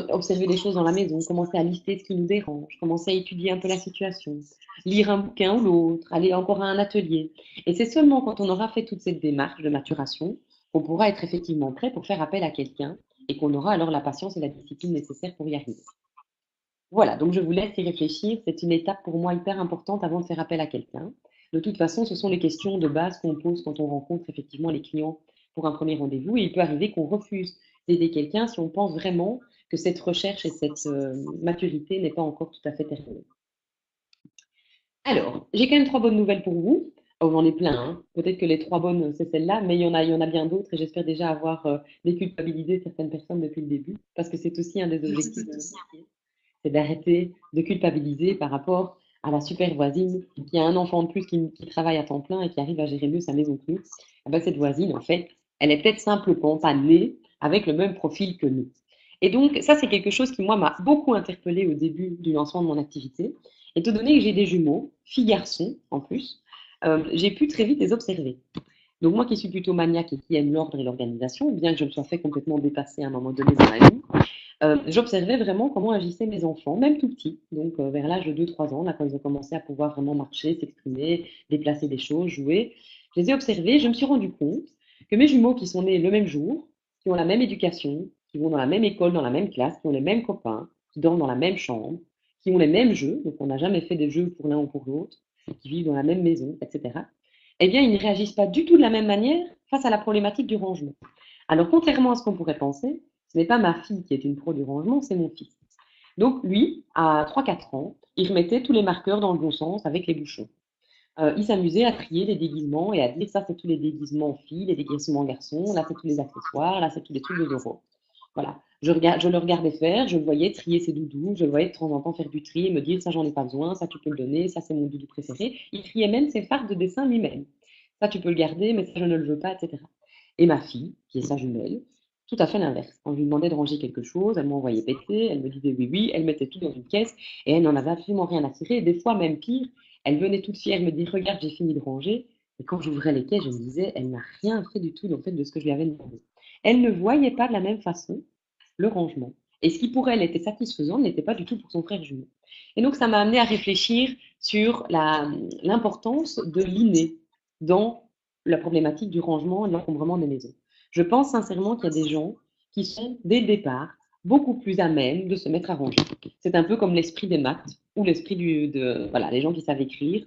Observer des choses dans la maison, commencer à lister ce qui nous dérange, commencer à étudier un peu la situation, lire un bouquin ou l'autre, aller encore à un atelier. Et c'est seulement quand on aura fait toute cette démarche de maturation qu'on pourra être effectivement prêt pour faire appel à quelqu'un et qu'on aura alors la patience et la discipline nécessaires pour y arriver. Voilà, donc je vous laisse y réfléchir. C'est une étape pour moi hyper importante avant de faire appel à quelqu'un. De toute façon, ce sont les questions de base qu'on pose quand on rencontre effectivement les clients pour un premier rendez-vous. Et il peut arriver qu'on refuse d'aider quelqu'un si on pense vraiment que cette recherche et cette maturité n'est pas encore tout à fait terminée. Alors, j'ai quand même 3 bonnes nouvelles pour vous. Oh, j'en ai plein, hein. Peut-être que les 3 bonnes, c'est celle-là, mais il y en a bien d'autres et j'espère déjà avoir déculpabilisé certaines personnes depuis le début, parce que c'est aussi un des objectifs de notre métier, c'est d'arrêter de culpabiliser par rapport à la super voisine qui a un enfant de plus qui travaille à temps plein et qui arrive à gérer mieux sa maison que nous. Eh ben, cette voisine, en fait, elle est peut-être simplement pas née avec le même profil que nous. Et donc, ça, c'est quelque chose qui, moi, m'a beaucoup interpellée au début du lancement de mon activité. Étant donné que j'ai des jumeaux, filles-garçons en plus, j'ai pu très vite les observer. Donc moi qui suis plutôt maniaque et qui aime l'ordre et l'organisation, bien que je me sois fait complètement dépasser à un moment donné dans ma vie, j'observais vraiment comment agissaient mes enfants, même tout petits, donc vers l'âge de 2-3 ans, là, quand ils ont commencé à pouvoir vraiment marcher, s'exprimer, déplacer des choses, jouer. Je les ai observés, je me suis rendu compte que mes jumeaux qui sont nés le même jour, qui ont la même éducation, qui vont dans la même école, dans la même classe, qui ont les mêmes copains, qui dorment dans la même chambre, qui ont les mêmes jeux, donc on n'a jamais fait des jeux pour l'un ou pour l'autre, qui vivent dans la même maison, etc. Eh bien, ils ne réagissent pas du tout de la même manière face à la problématique du rangement. Alors, contrairement à ce qu'on pourrait penser, ce n'est pas ma fille qui est une pro du rangement, c'est mon fils. Donc lui, à 3-4 ans, il remettait tous les marqueurs dans le bon sens avec les bouchons. Il s'amusait à trier les déguisements et à dire ça c'est tous les déguisements filles, les déguisements garçons, là c'est tous les accessoires, là c'est tous les trucs de Doro. Voilà. Je le regardais faire, je le voyais trier ses doudous, je le voyais de temps en temps faire du tri et me dire ça j'en ai pas besoin, ça tu peux le donner, ça c'est mon doudou préféré. Il triait même ses fards de dessin lui-même. Ça tu peux le garder, mais ça je ne le veux pas, etc. Et ma fille, qui est sa jumelle, tout à fait l'inverse. Quand je lui demandais de ranger quelque chose, elle m'envoyait péter, elle me disait oui, oui, elle mettait tout dans une caisse et elle n'en avait absolument rien à tirer. Et des fois, même pire, elle venait toute fière me dire regarde, j'ai fini de ranger. Et quand j'ouvrais les caisses, je me disais elle n'a rien fait du tout en fait, de ce que je lui avais demandé. Elle ne voyait pas de la même façon le rangement. Et ce qui pour elle était satisfaisant n'était pas du tout pour son frère jumeau. Et donc, ça m'a amené à réfléchir sur l'importance de l'inné dans la problématique du rangement et de l'encombrement des maisons. Je pense sincèrement qu'il y a des gens qui sont, dès le départ, beaucoup plus à même de se mettre à ranger. C'est un peu comme l'esprit des maths ou l'esprit voilà, les gens qui savent écrire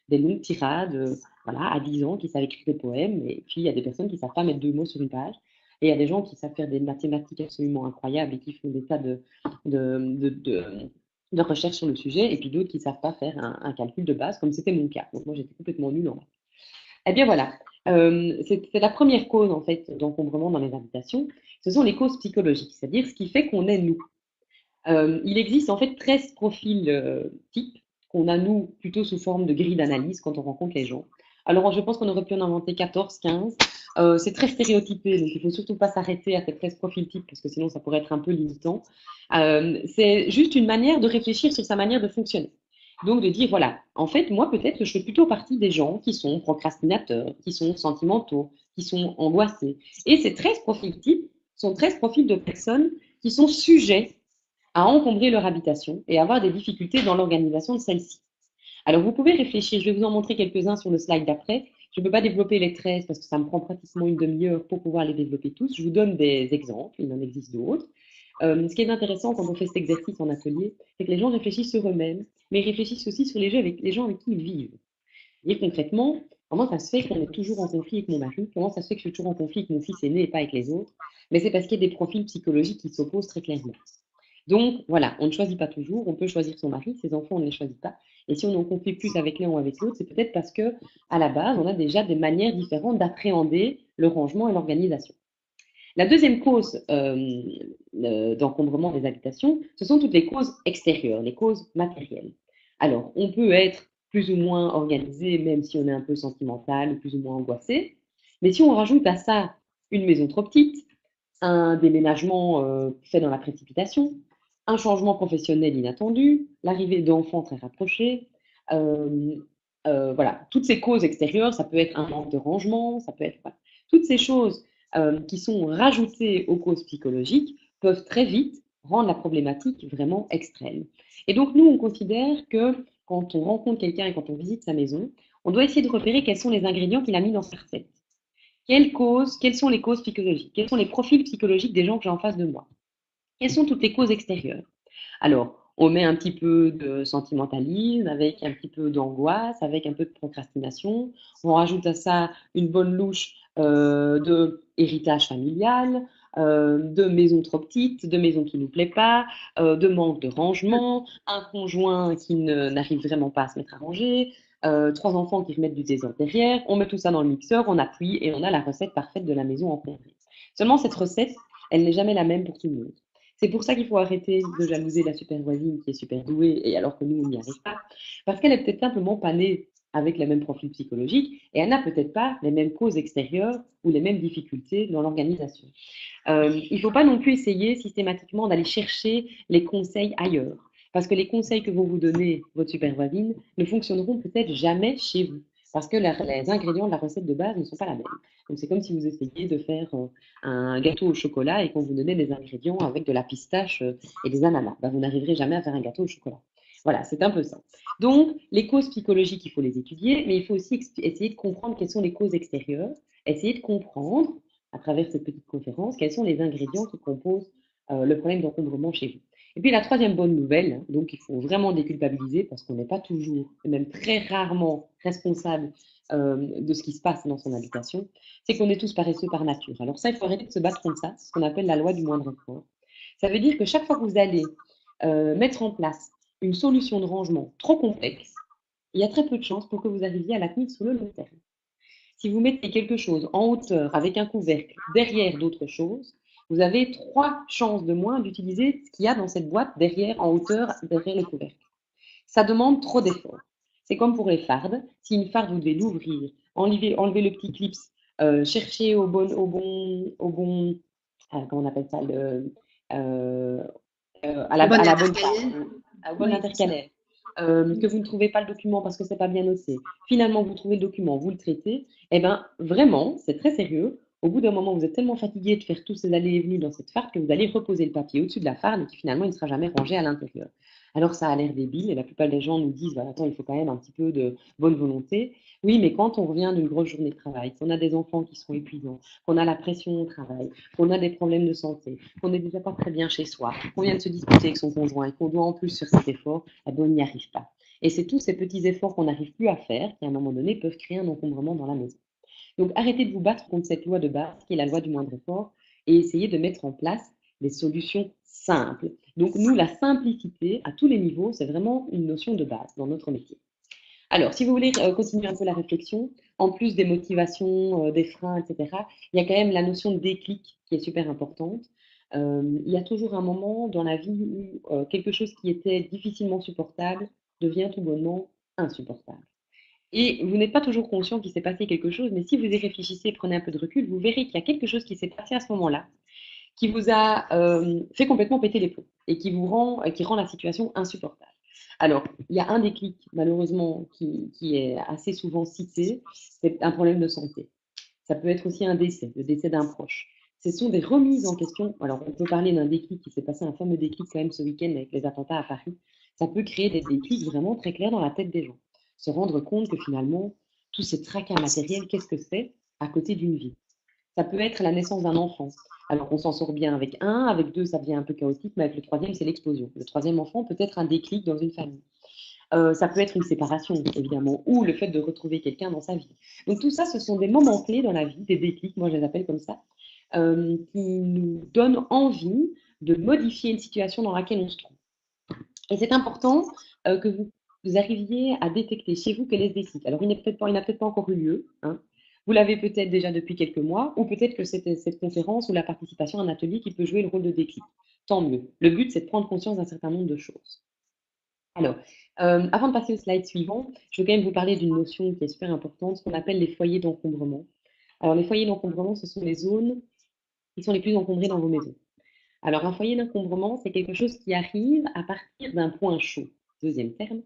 des longues tirades, voilà, à 10 ans, qui savent écrire des poèmes. Et puis, il y a des personnes qui ne savent pas mettre 2 mots sur une page. Et il y a des gens qui savent faire des mathématiques absolument incroyables et qui font des tas de, de, de, de recherches sur le sujet, et puis d'autres qui ne savent pas faire un calcul de base, comme c'était mon cas. Donc moi, j'étais complètement nulle en maths. Eh bien voilà, c'est la première cause en fait d'encombrement dans les habitations. Ce sont les causes psychologiques, c'est-à-dire ce qui fait qu'on est nous. Il existe en fait 13 profils types qu'on a nous plutôt sous forme de grille d'analyse quand on rencontre les gens. Alors je pense qu'on aurait pu en inventer 14, 15. C'est très stéréotypé, donc il ne faut surtout pas s'arrêter à ces 13 profils types parce que sinon ça pourrait être un peu limitant. C'est juste une manière de réfléchir sur sa manière de fonctionner. Donc de dire, voilà, en fait, moi peut-être que je fais plutôt partie des gens qui sont procrastinateurs, qui sont sentimentaux, qui sont angoissés. Et ces 13 profils types sont 13 profils de personnes qui sont sujets à encombrer leur habitation et avoir des difficultés dans l'organisation de celle-ci. Alors, vous pouvez réfléchir, je vais vous en montrer quelques-uns sur le slide d'après. Je ne peux pas développer les 13 parce que ça me prend pratiquement une demi-heure pour pouvoir les développer tous. Je vous donne des exemples, il en existe d'autres. Ce qui est intéressant quand on fait cet exercice en atelier, c'est que les gens réfléchissent sur eux-mêmes, mais ils réfléchissent aussi sur les gens avec qui ils vivent. Et concrètement, comment ça se fait qu'on est toujours en conflit avec mon mari? Comment ça se fait que je suis toujours en conflit avec mon fils aîné et pas avec les autres? Mais c'est parce qu'il y a des profils psychologiques qui s'opposent très clairement. Donc, voilà, on ne choisit pas toujours, on peut choisir son mari, ses enfants, on ne les choisit pas. Et si on en conflit plus avec l'un ou avec l'autre, c'est peut-être parce que, à la base, on a déjà des manières différentes d'appréhender le rangement et l'organisation. La deuxième cause d'encombrement des habitations, ce sont toutes les causes extérieures, les causes matérielles. Alors, on peut être plus ou moins organisé, même si on est un peu sentimental ou plus ou moins angoissé. Mais si on rajoute à ça une maison trop petite, un déménagement fait dans la précipitation, un changement professionnel inattendu, l'arrivée d'enfants très rapprochés, euh, voilà, toutes ces causes extérieures, ça peut être un manque de rangement, ça peut être voilà. Toutes ces choses qui sont rajoutées aux causes psychologiques peuvent très vite rendre la problématique vraiment extrême. Et donc nous, on considère que quand on rencontre quelqu'un et quand on visite sa maison, on doit essayer de repérer quels sont les ingrédients qu'il a mis dans sa recette. Quelles sont les causes psychologiques? Quels sont les profils psychologiques des gens que j'ai en face de moi? Quelles sont toutes les causes extérieures? Alors, on met un petit peu de sentimentalisme, avec un petit peu d'angoisse, avec un peu de procrastination. On rajoute à ça une bonne louche de héritage familial, de maison trop petite, de maison qui ne nous plaît pas, de manque de rangement, un conjoint qui n'arrive vraiment pas à se mettre à ranger, trois enfants qui remettent du désordre derrière. On met tout ça dans le mixeur, on appuie et on a la recette parfaite de la maison encombrée. Seulement, cette recette, elle n'est jamais la même pour tout le monde. C'est pour ça qu'il faut arrêter de jalouser la super voisine qui est super douée, et alors que nous, on n'y arrive pas. Parce qu'elle est peut-être simplement pas née avec les mêmes profils psychologiques, et elle n'a peut-être pas les mêmes causes extérieures ou les mêmes difficultés dans l'organisation. Il ne faut pas non plus essayer systématiquement d'aller chercher les conseils ailleurs. Parce que les conseils que vont vous donner votre super voisine ne fonctionneront peut-être jamais chez vous. Parce que les ingrédients de la recette de base ne sont pas la même. Donc c'est comme si vous essayiez de faire un gâteau au chocolat et qu'on vous donnait des ingrédients avec de la pistache et des ananas. Ben, vous n'arriverez jamais à faire un gâteau au chocolat. Voilà, c'est un peu ça. Donc, les causes psychologiques, il faut les étudier, mais il faut aussi essayer de comprendre quelles sont les causes extérieures, essayer de comprendre, à travers cette petite conférence, quels sont les ingrédients qui composent le problème d'encombrement chez vous. Et puis la troisième bonne nouvelle, donc il faut vraiment déculpabiliser parce qu'on n'est pas toujours, et même très rarement, responsable de ce qui se passe dans son habitation, c'est qu'on est tous paresseux par nature. Alors ça, il faut arrêter de se battre contre ça, c'est ce qu'on appelle la loi du moindre effort. Ça veut dire que chaque fois que vous allez mettre en place une solution de rangement trop complexe, il y a très peu de chances pour que vous arriviez à la tenir sur le long terme. Si vous mettez quelque chose en hauteur avec un couvercle derrière d'autres choses, vous avez 3 chances de moins d'utiliser ce qu'il y a dans cette boîte derrière, en hauteur, derrière le couvercle. Ça demande trop d'efforts. C'est comme pour les fardes. Si une farde, vous devez l'ouvrir, enlever le petit clips, chercher comment on appelle ça, Bon à la bonne intercalaire. farde, au bon Oui, c'est ça. intercalaire, que vous ne trouvez pas le document parce que c'est pas bien noté. Finalement, vous trouvez le document, vous le traitez. Eh ben, vraiment, c'est très sérieux. Au bout d'un moment, vous êtes tellement fatigué de faire tous ces allées et venues dans cette farde que vous allez reposer le papier au-dessus de la farde et qui finalement, il ne sera jamais rangé à l'intérieur. Alors, ça a l'air débile et la plupart des gens nous disent, bah, attends, il faut quand même un petit peu de bonne volonté. Oui, mais quand on revient d'une grosse journée de travail, qu'on a des enfants qui sont épuisants, qu'on a la pression au travail, qu'on a des problèmes de santé, qu'on n'est déjà pas très bien chez soi, qu'on vient de se disputer avec son conjoint et qu'on doit en plus faire cet effort, eh ben, on n'y arrive pas. Et c'est tous ces petits efforts qu'on n'arrive plus à faire qui, à un moment donné, peuvent créer un encombrement dans la maison. Donc, arrêtez de vous battre contre cette loi de base, qui est la loi du moindre effort, et essayez de mettre en place des solutions simples. Donc, nous, la simplicité, à tous les niveaux, c'est vraiment une notion de base dans notre métier. Alors, si vous voulez continuer un peu la réflexion, en plus des motivations, des freins, etc., il y a quand même la notion de déclic qui est super importante. Il y a toujours un moment dans la vie où quelque chose qui était difficilement supportable devient tout bonnement insupportable. Et vous n'êtes pas toujours conscient qu'il s'est passé quelque chose, mais si vous y réfléchissez et prenez un peu de recul, vous verrez qu'il y a quelque chose qui s'est passé à ce moment-là, qui vous a fait complètement péter les plombs et qui rend la situation insupportable. Alors, il y a un déclic, malheureusement, qui est assez souvent cité, c'est un problème de santé. Ça peut être aussi un décès, le décès d'un proche. Ce sont des remises en question. Alors, on peut parler d'un déclic qui s'est passé, un fameux déclic quand même ce week-end avec les attentats à Paris. Ça peut créer des déclics vraiment très clairs dans la tête des gens. Se rendre compte que finalement, tous ces tracas matériels, qu'est-ce que c'est à côté d'une vie? Ça peut être la naissance d'un enfant. Alors, on s'en sort bien avec un, avec deux, ça devient un peu chaotique, mais avec le troisième, c'est l'explosion. Le troisième enfant peut être un déclic dans une famille. Ça peut être une séparation, évidemment, ou le fait de retrouver quelqu'un dans sa vie. Donc tout ça, ce sont des moments clés dans la vie, des déclics, moi je les appelle comme ça, qui nous donnent envie de modifier une situation dans laquelle on se trouve. Et c'est important que vous arriviez à détecter chez vous quel est ce déclic. Alors, il n'a peut-être pas encore eu lieu, hein. Vous l'avez peut-être déjà depuis quelques mois, ou peut-être que c'était cette conférence ou la participation à un atelier qui peut jouer le rôle de déclic. Tant mieux. Le but, c'est de prendre conscience d'un certain nombre de choses. Alors, avant de passer au slide suivant, je veux quand même vous parler d'une notion qui est super importante, ce qu'on appelle les foyers d'encombrement. Alors, les foyers d'encombrement, ce sont les zones qui sont les plus encombrées dans vos maisons. Alors, un foyer d'encombrement, c'est quelque chose qui arrive à partir d'un point chaud. Deuxième terme,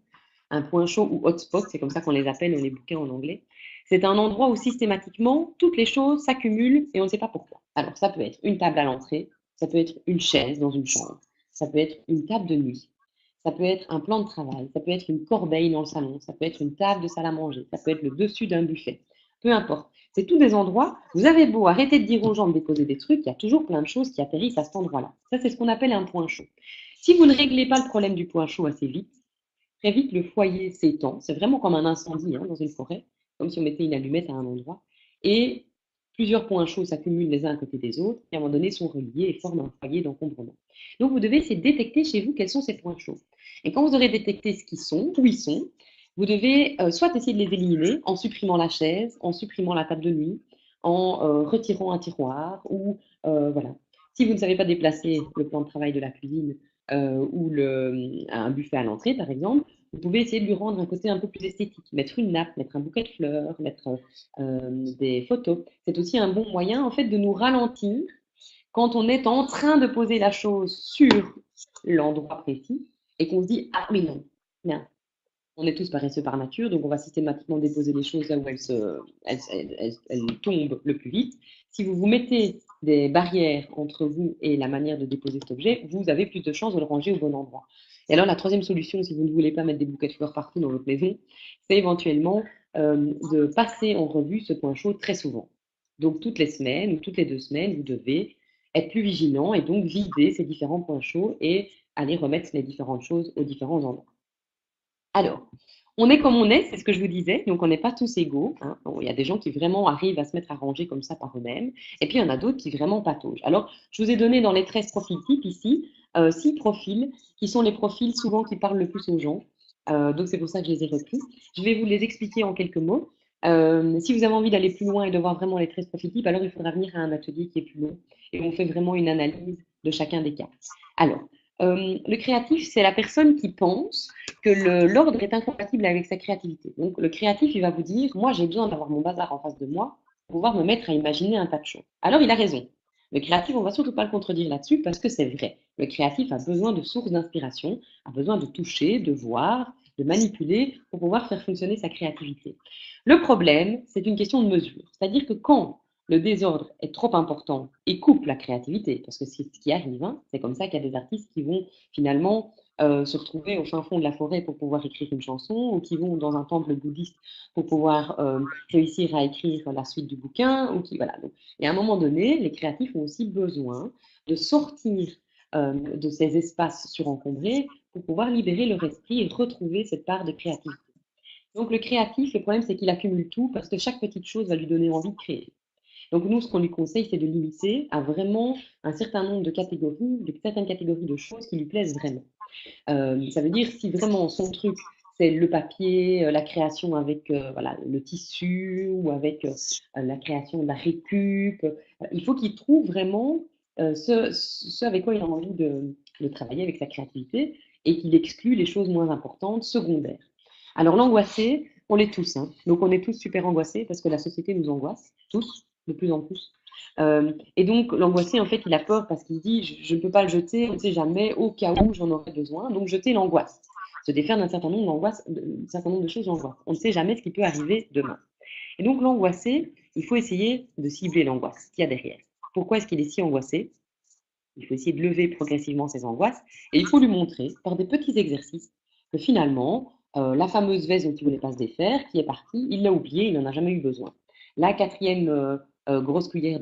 un point chaud ou hotspot, c'est comme ça qu'on les appelle dans les bouquins en anglais. C'est un endroit où systématiquement, toutes les choses s'accumulent et on ne sait pas pourquoi. Alors, ça peut être une table à l'entrée, ça peut être une chaise dans une chambre, ça peut être une table de nuit, ça peut être un plan de travail, ça peut être une corbeille dans le salon, ça peut être une table de salle à manger, ça peut être le dessus d'un buffet. Peu importe. C'est tous des endroits, vous avez beau arrêter de dire aux gens de déposer des trucs, il y a toujours plein de choses qui atterrissent à cet endroit-là. Ça, c'est ce qu'on appelle un point chaud. Si vous ne réglez pas le problème du point chaud assez vite, très vite le foyer s'étend. C'est vraiment comme un incendie dans une forêt, comme si on mettait une allumette à un endroit. Et plusieurs points chauds s'accumulent les uns à côté des autres, et à un moment donné sont reliés et forment un foyer d'encombrement. Donc vous devez essayer de détecter chez vous quels sont ces points chauds. Et quand vous aurez détecté ce qu'ils sont, où ils sont, vous devez soit essayer de les éliminer en supprimant la chaise, en supprimant la table de nuit, en retirant un tiroir, ou voilà. Si vous ne savez pas déplacer le plan de travail de la cuisine ou un buffet à l'entrée, par exemple, vous pouvez essayer de lui rendre un côté un peu plus esthétique, mettre une nappe, mettre un bouquet de fleurs, mettre des photos. C'est aussi un bon moyen, en fait, de nous ralentir quand on est en train de poser la chose sur l'endroit précis et qu'on se dit, ah mais non, bien, on est tous paresseux par nature, donc on va systématiquement déposer les choses là où elles tombent le plus vite. Si vous vous mettez des barrières entre vous et la manière de déposer cet objet, vous avez plus de chances de le ranger au bon endroit. Et alors la troisième solution, si vous ne voulez pas mettre des bouquets de fleurs partout dans votre maison, c'est éventuellement de passer en revue ce point chaud très souvent. Donc toutes les semaines ou toutes les 2 semaines, vous devez être plus vigilant et donc vider ces différents points chauds et aller remettre les différentes choses aux différents endroits. Alors, on est comme on est, c'est ce que je vous disais, donc on n'est pas tous égaux, hein. Bon, il y a des gens qui vraiment arrivent à se mettre à ranger comme ça par eux-mêmes, et puis il y en a d'autres qui vraiment pataugent. Alors, je vous ai donné dans les 13 profils types ici, 6 profils qui sont les profils souvent qui parlent le plus aux gens. Donc c'est pour ça que je les ai repris. Je vais vous les expliquer en quelques mots. Si vous avez envie d'aller plus loin et de voir vraiment les 13 profils types, alors il faudra venir à un atelier qui est plus long, et on fait vraiment une analyse de chacun des cas. Alors, le créatif, c'est la personne qui pense que l'ordre est incompatible avec sa créativité. Donc, le créatif, il va vous dire, moi, j'ai besoin d'avoir mon bazar en face de moi pour pouvoir me mettre à imaginer un tas de choses. Alors, il a raison. Le créatif, on ne va surtout pas le contredire là-dessus parce que c'est vrai. Le créatif a besoin de sources d'inspiration, a besoin de toucher, de voir, de manipuler pour pouvoir faire fonctionner sa créativité. Le problème, c'est une question de mesure. C'est-à-dire que quand le désordre est trop important et coupe la créativité, parce que c'est ce qui arrive, hein, c'est comme ça qu'il y a des artistes qui vont finalement se retrouver au fin fond de la forêt pour pouvoir écrire une chanson, ou qui vont dans un temple bouddhiste pour pouvoir réussir à écrire la suite du bouquin, ou qui voilà. Donc, et à un moment donné, les créatifs ont aussi besoin de sortir de ces espaces surencombrés pour pouvoir libérer leur esprit et retrouver cette part de créativité. Donc le créatif, le problème c'est qu'il accumule tout parce que chaque petite chose va lui donner envie de créer. Donc nous, ce qu'on lui conseille, c'est de limiter à vraiment un certain nombre de catégories, de certaines catégories de choses qui lui plaisent vraiment. Ça veut dire si vraiment son truc, c'est le papier, la création avec voilà, le tissu ou avec la création de la récup, il faut qu'il trouve vraiment ce avec quoi il a envie de travailler avec sa créativité et qu'il exclut les choses moins importantes, secondaires. Alors l'angoissé, on l'est tous, hein. Donc on est tous super angoissés parce que la société nous angoisse, tous, de plus en plus. Et donc, l'angoissé, en fait, il a peur parce qu'il se dit, je ne peux pas le jeter, on ne sait jamais, au cas où j'en aurais besoin. Donc, jeter l'angoisse. Se défaire d'un certain nombre d'un certain nombre de choses l'angoisse. On ne sait jamais ce qui peut arriver demain. Et donc, l'angoissé, il faut essayer de cibler l'angoisse qu'il y a derrière. pourquoi est-ce qu'il est si angoissé. Il faut essayer de lever progressivement ses angoisses et il faut lui montrer par des petits exercices que finalement, la fameuse veste dont il voulait pas se défaire, qui est partie, il l'a oubliée, il n'en a jamais eu besoin. La quatrième grosse cuillère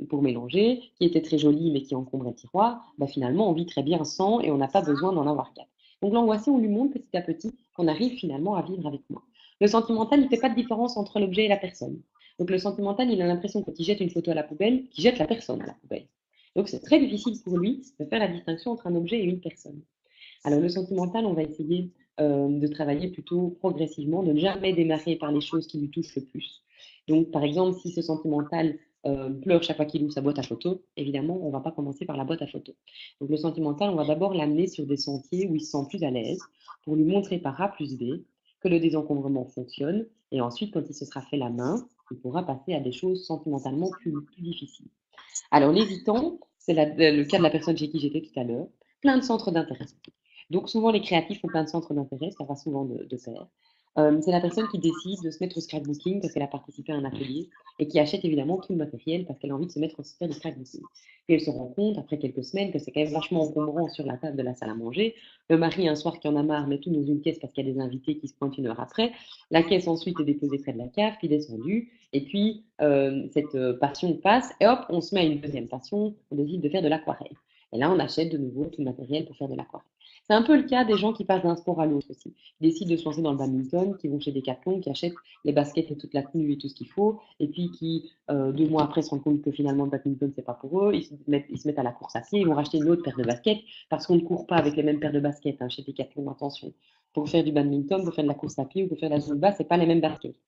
pour mélanger, qui était très jolie mais qui encombrait le tiroir, bah finalement on vit très bien sans et on n'a pas besoin d'en avoir quatre. Donc l'angoissé, on lui montre petit à petit qu'on arrive finalement à vivre avec moi. Le sentimental, il ne fait pas de différence entre l'objet et la personne. Donc le sentimental, il a l'impression que quand il jette une photo à la poubelle, qu'il jette la personne à la poubelle. Donc c'est très difficile pour lui de faire la distinction entre un objet et une personne. Alors le sentimental, on va essayer de travailler plutôt progressivement, de ne jamais démarrer par les choses qui lui touchent le plus. Donc par exemple, si ce sentimental pleure chaque fois qu'il ouvre sa boîte à photos, évidemment, on ne va pas commencer par la boîte à photos. Donc le sentimental, on va d'abord l'amener sur des sentiers où il se sent plus à l'aise, pour lui montrer par A plus B que le désencombrement fonctionne, et ensuite, quand il se sera fait la main, il pourra passer à des choses sentimentalement plus difficiles. Alors, l'hésitant, c'est le cas de la personne chez qui j'étais tout à l'heure, plein de centres d'intérêt. Donc, souvent, les créatifs ont plein de centres d'intérêt, ça va souvent de pair. C'est la personne qui décide de se mettre au scrapbooking parce qu'elle a participé à un atelier et qui achète évidemment tout le matériel parce qu'elle a envie de se mettre au faire du scrapbooking. Et elle se rend compte, après quelques semaines, que c'est quand même vachement encombrant sur la table de la salle à manger. Le mari, un soir qui en a marre, met tout dans une caisse parce qu'il y a des invités qui se pointent une heure après. La caisse ensuite est déposée près de la cave, puis descendue. Et puis, cette passion passe et hop, on se met à une deuxième passion, on décide de faire de l'aquarelle. Et là, on achète de nouveau tout le matériel pour faire de l'aquarelle. C'est un peu le cas des gens qui passent d'un sport à l'autre aussi. Ils décident de se lancer dans le badminton, qui vont chez Decathlon, qui achètent les baskets et toute la tenue et tout ce qu'il faut, et puis qui, 2 mois après, se rendent compte que finalement le badminton, c'est pas pour eux. Ils se mettent à la course à pied, ils vont racheter une autre paire de baskets, parce qu'on ne court pas avec les mêmes paires de baskets chez Decathlon, attention. Pour faire du badminton, pour faire de la course à pied ou pour faire de la zumba, c'est pas les mêmes baskets.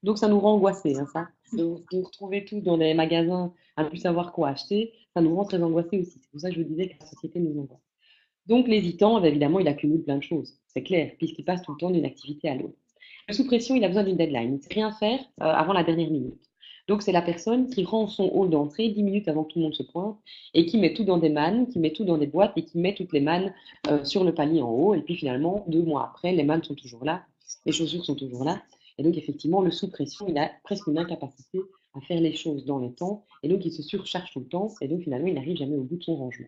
Donc ça nous rend angoissés, hein, ça. De retrouver tout dans les magasins, à ne plus savoir quoi acheter, ça nous rend très angoissés aussi. C'est pour ça que je vous disais que la société nous angoisse. Donc l'hésitant, évidemment, il accumule plein de choses, c'est clair, puisqu'il passe tout le temps d'une activité à l'autre. Le sous pression, il a besoin d'une deadline, il ne sait rien faire avant la dernière minute. Donc c'est la personne qui rend son hall d'entrée 10 minutes avant que tout le monde se pointe et qui met tout dans des mannes, qui met tout dans des boîtes et qui met toutes les mannes sur le palier en haut. Et puis finalement, 2 mois après, les mannes sont toujours là, les chaussures sont toujours là. Et donc effectivement, le sous pression, il a presque une incapacité à faire les choses dans le temps. Et donc il se surcharge tout le temps. Et donc finalement, il n'arrive jamais au bout de son rangement.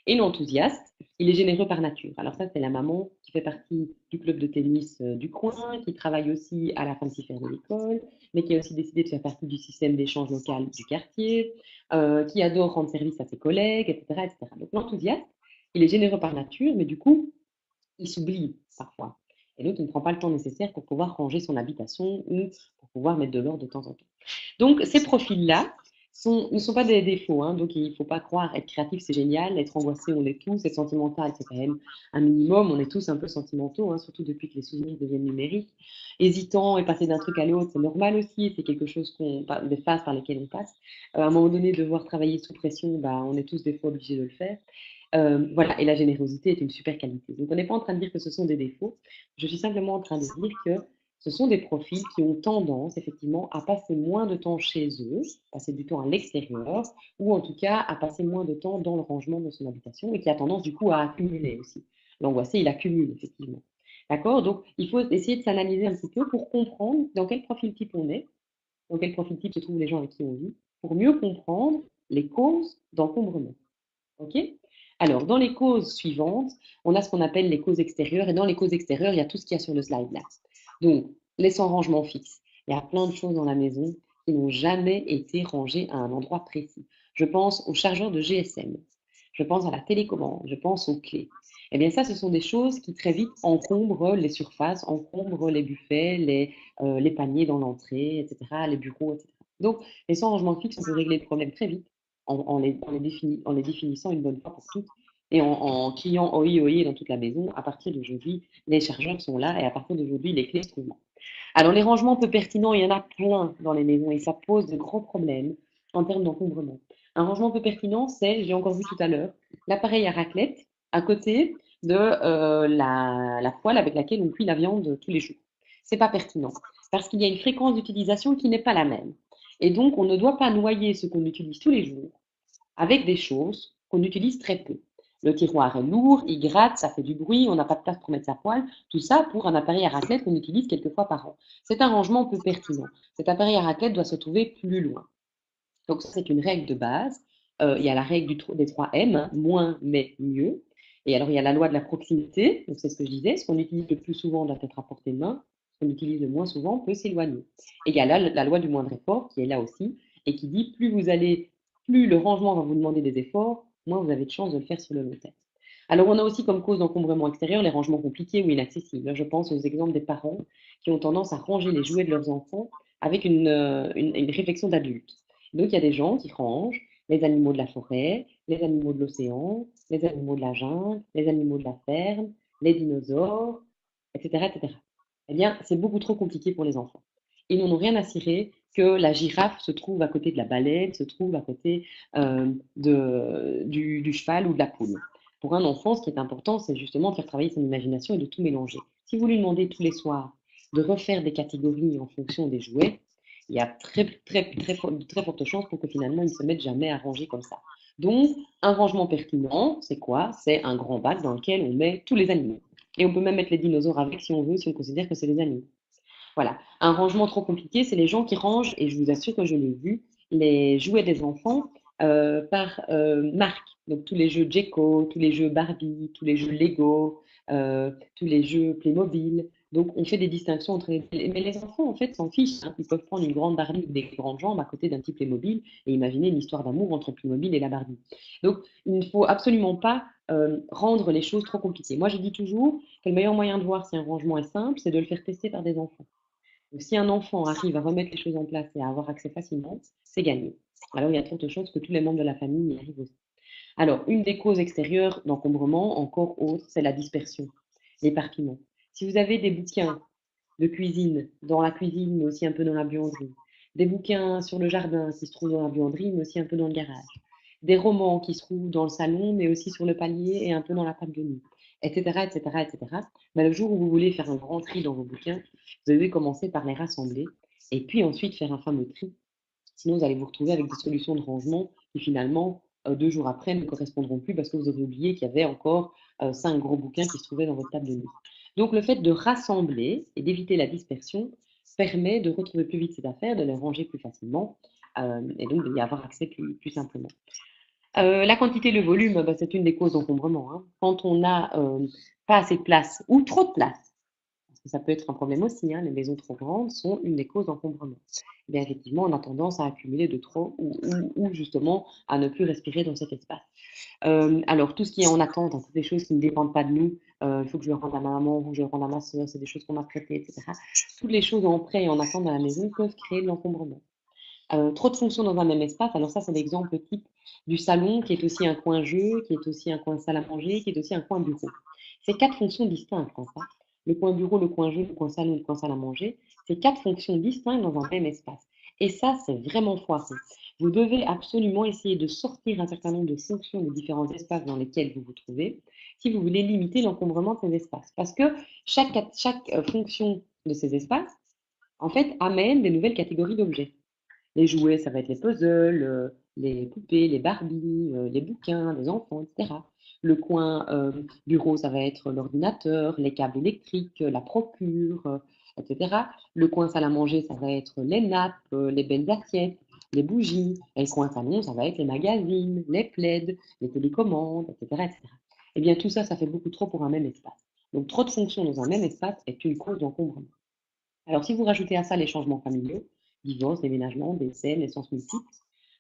Et l'enthousiaste, il est généreux par nature. Alors ça, c'est la maman qui fait partie du club de tennis du coin, qui travaille aussi à la fin de s'y faire de l'école, mais qui a aussi décidé de faire partie du système d'échange local du quartier, qui adore rendre service à ses collègues, etc., etc. Donc l'enthousiaste, il est généreux par nature, mais du coup, il s'oublie parfois. Et donc, il ne prend pas le temps nécessaire pour pouvoir ranger son habitation ou pour pouvoir mettre de l'ordre de temps en temps. Donc, ces profils-là ne sont pas des défauts. Hein, donc, il ne faut pas croire être créatif, c'est génial. Être angoissé, on l'est tous. Être sentimental, c'est quand même un minimum. On est tous un peu sentimentaux, hein, surtout depuis que les souvenirs deviennent numériques. Hésitant et passer d'un truc à l'autre, c'est normal aussi. C'est quelque chose des phases par lesquelles on passe. À un moment donné, devoir travailler sous pression, bah, on est tous des fois obligés de le faire. Voilà, et la générosité est une super qualité. Donc, on n'est pas en train de dire que ce sont des défauts. Je suis simplement en train de dire que ce sont des profils qui ont tendance, effectivement, à passer moins de temps chez eux, passer du temps à l'extérieur, ou en tout cas à passer moins de temps dans le rangement de son habitation, et qui a tendance, du coup, à accumuler aussi. L'angoissé, il accumule, effectivement. D'accord? Donc, il faut essayer de s'analyser un petit peu pour comprendre dans quel profil type on est, dans quel profil type se trouvent les gens avec qui on vit, pour mieux comprendre les causes d'encombrement. OK? Alors, dans les causes suivantes, on a ce qu'on appelle les causes extérieures. Et dans les causes extérieures, il y a tout ce qu'il y a sur le slide là. Donc, les sans rangement fixe. Il y a plein de choses dans la maison qui n'ont jamais été rangées à un endroit précis. Je pense au chargeur de GSM. Je pense à la télécommande. Je pense aux clés. Eh bien, ça, ce sont des choses qui très vite encombrent les surfaces, encombrent les buffets, les paniers dans l'entrée, etc., les bureaux, etc. Donc, les sans rangement fixe, on peut régler le problème très vite en les définissant une bonne fois pour toutes et en criant OI, OI dans toute la maison. À partir d'aujourd'hui, les chargeurs sont là et à partir d'aujourd'hui, les clés se trouvent là. Alors, les rangements peu pertinents, il y en a plein dans les maisons et ça pose de grands problèmes en termes d'encombrement. Un rangement peu pertinent, c'est, j'ai encore vu tout à l'heure, l'appareil à raclette à côté de la poêle avec laquelle on cuit la viande tous les jours. C'est pas pertinent parce qu'il y a une fréquence d'utilisation qui n'est pas la même. Et donc, on ne doit pas noyer ce qu'on utilise tous les jours avec des choses qu'on utilise très peu. Le tiroir est lourd, il gratte, ça fait du bruit, on n'a pas de place pour mettre sa poêle. Tout ça pour un appareil à raclette qu'on utilise quelques fois par an. C'est un rangement peu pertinent. Cet appareil à raclette doit se trouver plus loin. Donc ça, c'est une règle de base. il y a la règle des 3 M, hein, moins, mais mieux. Et alors, il y a la loi de la proximité, donc c'est ce que je disais, ce qu'on utilise le plus souvent doit être à portée de main, ce qu'on utilise le moins souvent peut s'éloigner. Et il y a la loi du moindre effort qui est là aussi, et qui dit plus le rangement va vous demander des efforts, moins vous avez de chances de le faire sur le long terme. Alors, on a aussi comme cause d'encombrement extérieur les rangements compliqués ou inaccessibles. Je pense aux exemples des parents qui ont tendance à ranger les jouets de leurs enfants avec une réflexion d'adulte. Donc, il y a des gens qui rangent les animaux de la forêt, les animaux de l'océan, les animaux de la jungle, les animaux de la ferme, les dinosaures, etc., etc. Eh bien, c'est beaucoup trop compliqué pour les enfants. Ils n'en ont rien à cirer que la girafe se trouve à côté de la baleine, se trouve à côté du cheval ou de la poule. Pour un enfant, ce qui est important, c'est justement de faire travailler son imagination et de tout mélanger. Si vous lui demandez tous les soirs de refaire des catégories en fonction des jouets, il y a de très fortes chances pour que finalement, ils ne se mettent jamais à ranger comme ça. Donc, un rangement pertinent, c'est quoi? C'est un grand bac dans lequel on met tous les animaux. Et on peut même mettre les dinosaures avec si on veut, si on considère que c'est des animaux. Voilà. Un rangement trop compliqué, c'est les gens qui rangent, et je vous assure que je l'ai vu, les jouets des enfants par marque. Donc tous les jeux Jeko, tous les jeux Barbie, tous les jeux Lego, tous les jeux Playmobil. Donc on fait des distinctions entre les... Mais les enfants, en fait, s'en fichent, hein. Ils peuvent prendre une grande Barbie ou des grandes jambes à côté d'un petit Playmobil et imaginer une histoire d'amour entre Playmobil et la Barbie. Donc il ne faut absolument pas rendre les choses trop compliquées. Moi, je dis toujours que le meilleur moyen de voir si un rangement est simple, c'est de le faire tester par des enfants. Donc, si un enfant arrive à remettre les choses en place et à avoir accès facilement, c'est gagné. Alors, il y a de fortes chances que tous les membres de la famille y arrivent aussi. Alors, une des causes extérieures d'encombrement, encore autre, c'est la dispersion, l'éparpillement. Si vous avez des bouquins de cuisine dans la cuisine, mais aussi un peu dans la buanderie, des bouquins sur le jardin qui se trouvent dans la buanderie, mais aussi un peu dans le garage, des romans qui se trouvent dans le salon, mais aussi sur le palier et un peu dans la table de nuit, etc., etc., etc. Ben, le jour où vous voulez faire un grand tri dans vos bouquins, vous devez commencer par les rassembler et puis ensuite faire un fameux tri. Sinon, vous allez vous retrouver avec des solutions de rangement qui finalement, 2 jours après, ne correspondront plus parce que vous avez oublié qu'il y avait encore 5 gros bouquins qui se trouvaient dans votre table de nuit. Donc, le fait de rassembler et d'éviter la dispersion permet de retrouver plus vite ces affaires, de les ranger plus facilement et donc d'y avoir accès plus simplement. La quantité et le volume, bah, c'est une des causes d'encombrement, hein. Quand on n'a pas assez de place ou trop de place, parce que ça peut être un problème aussi, hein, les maisons trop grandes sont une des causes d'encombrement. Eh bien, effectivement, on a tendance à accumuler de trop ou justement à ne plus respirer dans cet espace. Alors, tout ce qui est en attente, hein, toutes les choses qui ne dépendent pas de nous, il faut que je le rende à ma maman, il faut que je le rende à ma soeur, c'est des choses qu'on m'a prêtées, etc. Toutes les choses en prêt et en attente dans la maison peuvent créer de l'encombrement. Trop de fonctions dans un même espace, alors ça, c'est l'exemple type du salon qui est aussi un coin jeu, qui est aussi un coin salle à manger, qui est aussi un coin bureau. C'est 4 fonctions distinctes, en fait. Le coin bureau, le coin jeu, le coin salon, le coin salle à manger, c'est 4 fonctions distinctes dans un même espace. Et ça, c'est vraiment foireux. Vous devez absolument essayer de sortir un certain nombre de fonctions des différents espaces dans lesquels vous vous trouvez si vous voulez limiter l'encombrement de ces espaces. Parce que chaque fonction de ces espaces, en fait, amène des nouvelles catégories d'objets. Les jouets, ça va être les puzzles, les poupées, les Barbies, les bouquins, les enfants, etc. Le coin bureau, ça va être l'ordinateur, les câbles électriques, la procure, etc. Le coin salle à manger, ça va être les nappes, les belles assiettes, les bougies. Et le coin salon, ça va être les magazines, les plaids, les télécommandes, etc., etc. Eh bien, tout ça, ça fait beaucoup trop pour un même espace. Donc, trop de fonctions dans un même espace est une cause d'encombrement. Alors, si vous rajoutez à ça les changements familiaux, divorce, déménagement, décès, naissance multiple,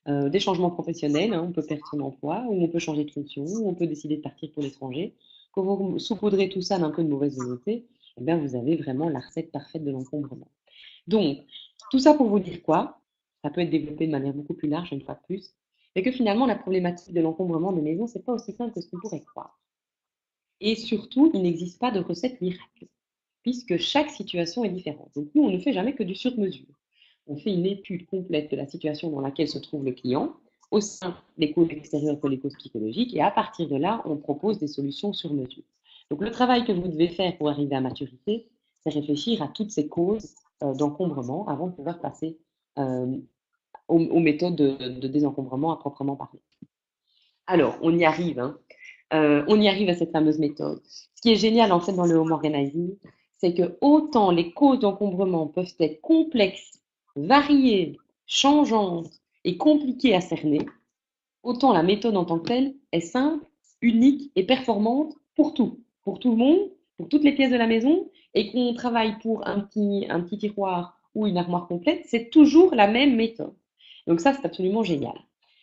des changements professionnels, hein, on peut perdre son emploi, ou on peut changer de fonction, ou on peut décider de partir pour l'étranger. Quand vous saupoudrez tout ça d'un peu de mauvaise volonté, eh bien, vous avez vraiment la recette parfaite de l'encombrement. Donc, tout ça pour vous dire quoi? Ça peut être développé de manière beaucoup plus large, une fois de plus, mais que finalement, la problématique de l'encombrement des maisons, c'est pas aussi simple que ce qu'on pourrait croire. Et surtout, il n'existe pas de recette miracle, puisque chaque situation est différente. Donc nous, on ne fait jamais que du sur-mesure. On fait une étude complète de la situation dans laquelle se trouve le client, au sein des causes extérieures que les causes psychologiques, et à partir de là, on propose des solutions sur mesure. Donc le travail que vous devez faire pour arriver à maturité, c'est réfléchir à toutes ces causes d'encombrement avant de pouvoir passer euh, aux méthodes de désencombrement à proprement parler. Alors, on y arrive, hein. On y arrive à cette fameuse méthode. Ce qui est génial en fait dans le home organizing, c'est que autant les causes d'encombrement peuvent être complexes, variées, changeantes et compliquées à cerner, autant la méthode en tant que telle est simple, unique et performante pour tout le monde, pour toutes les pièces de la maison, et qu'on travaille pour un petit tiroir ou une armoire complète, c'est toujours la même méthode. Donc ça, c'est absolument génial.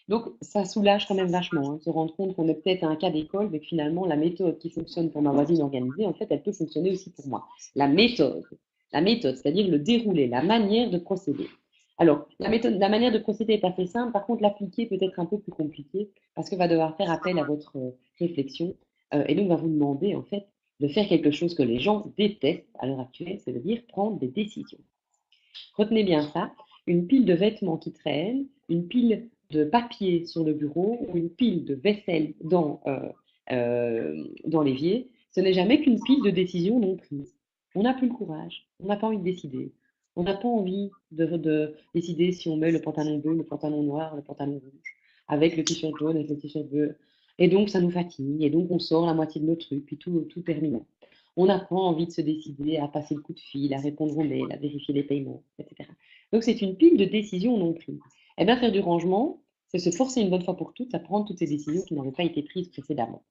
Donc ça soulage quand même vachement, hein, de se rendre compte qu'on est peut-être à un cas d'école, mais que finalement la méthode qui fonctionne pour ma voisine organisée, en fait, elle peut fonctionner aussi pour moi. La méthode, c'est-à-dire le déroulé, la manière de procéder. Alors, la manière de procéder est assez simple. Par contre, l'appliquer peut être un peu plus compliqué parce que va devoir faire appel à votre réflexion et donc va vous demander en fait de faire quelque chose que les gens détestent à l'heure actuelle, c'est-à-dire prendre des décisions. Retenez bien ça, une pile de vêtements qui traînent, une pile de papier sur le bureau ou une pile de vaisselle dans l'évier, ce n'est jamais qu'une pile de décisions non prises. On n'a plus le courage, on n'a pas envie de décider. On n'a pas envie de décider si on met le pantalon bleu, le pantalon noir, le pantalon rouge, avec le t-shirt jaune, avec le t-shirt bleu. Et donc, ça nous fatigue, et donc on sort la moitié de nos trucs, puis tout termine. On n'a pas envie de se décider à passer le coup de fil, à répondre aux mails, à vérifier les paiements, etc. Donc c'est une pile de décisions non prises. Eh bien, faire du rangement, c'est se forcer une bonne fois pour toutes à prendre toutes ces décisions qui n'avaient pas été prises précédemment.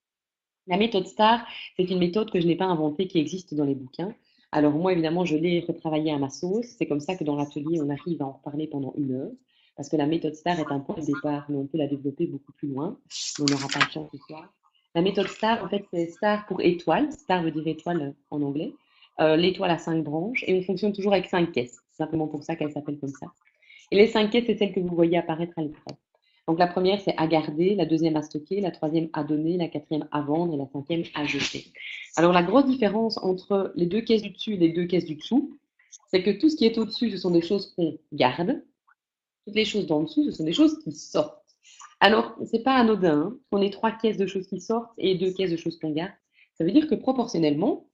La méthode STAR, c'est une méthode que je n'ai pas inventée, qui existe dans les bouquins. Alors moi, évidemment, je l'ai retravaillée à ma sauce. C'est comme ça que dans l'atelier, on arrive à en reparler pendant 1 heure. Parce que la méthode STAR est un point de départ, mais on peut la développer beaucoup plus loin. Mais on n'aura pas le temps ce soir. La méthode STAR, en fait, c'est STAR pour étoile. STAR veut dire étoile en anglais. L'étoile a 5 branches et on fonctionne toujours avec 5 caisses. C'est simplement pour ça qu'elle s'appelle comme ça. Et les 5 caisses, c'est celles que vous voyez apparaître à l'écran. Donc la première, c'est à garder, la deuxième à stocker, la troisième à donner, la quatrième à vendre et la cinquième à jeter. Alors la grosse différence entre les 2 caisses du dessus et les 2 caisses du dessous, c'est que tout ce qui est au-dessus, ce sont des choses qu'on garde. Toutes les choses d'en dessous, ce sont des choses qui sortent. Alors, c'est pas anodin hein, qu'on ait 3 caisses de choses qui sortent et 2 caisses de choses qu'on garde. Ça veut dire que proportionnellement,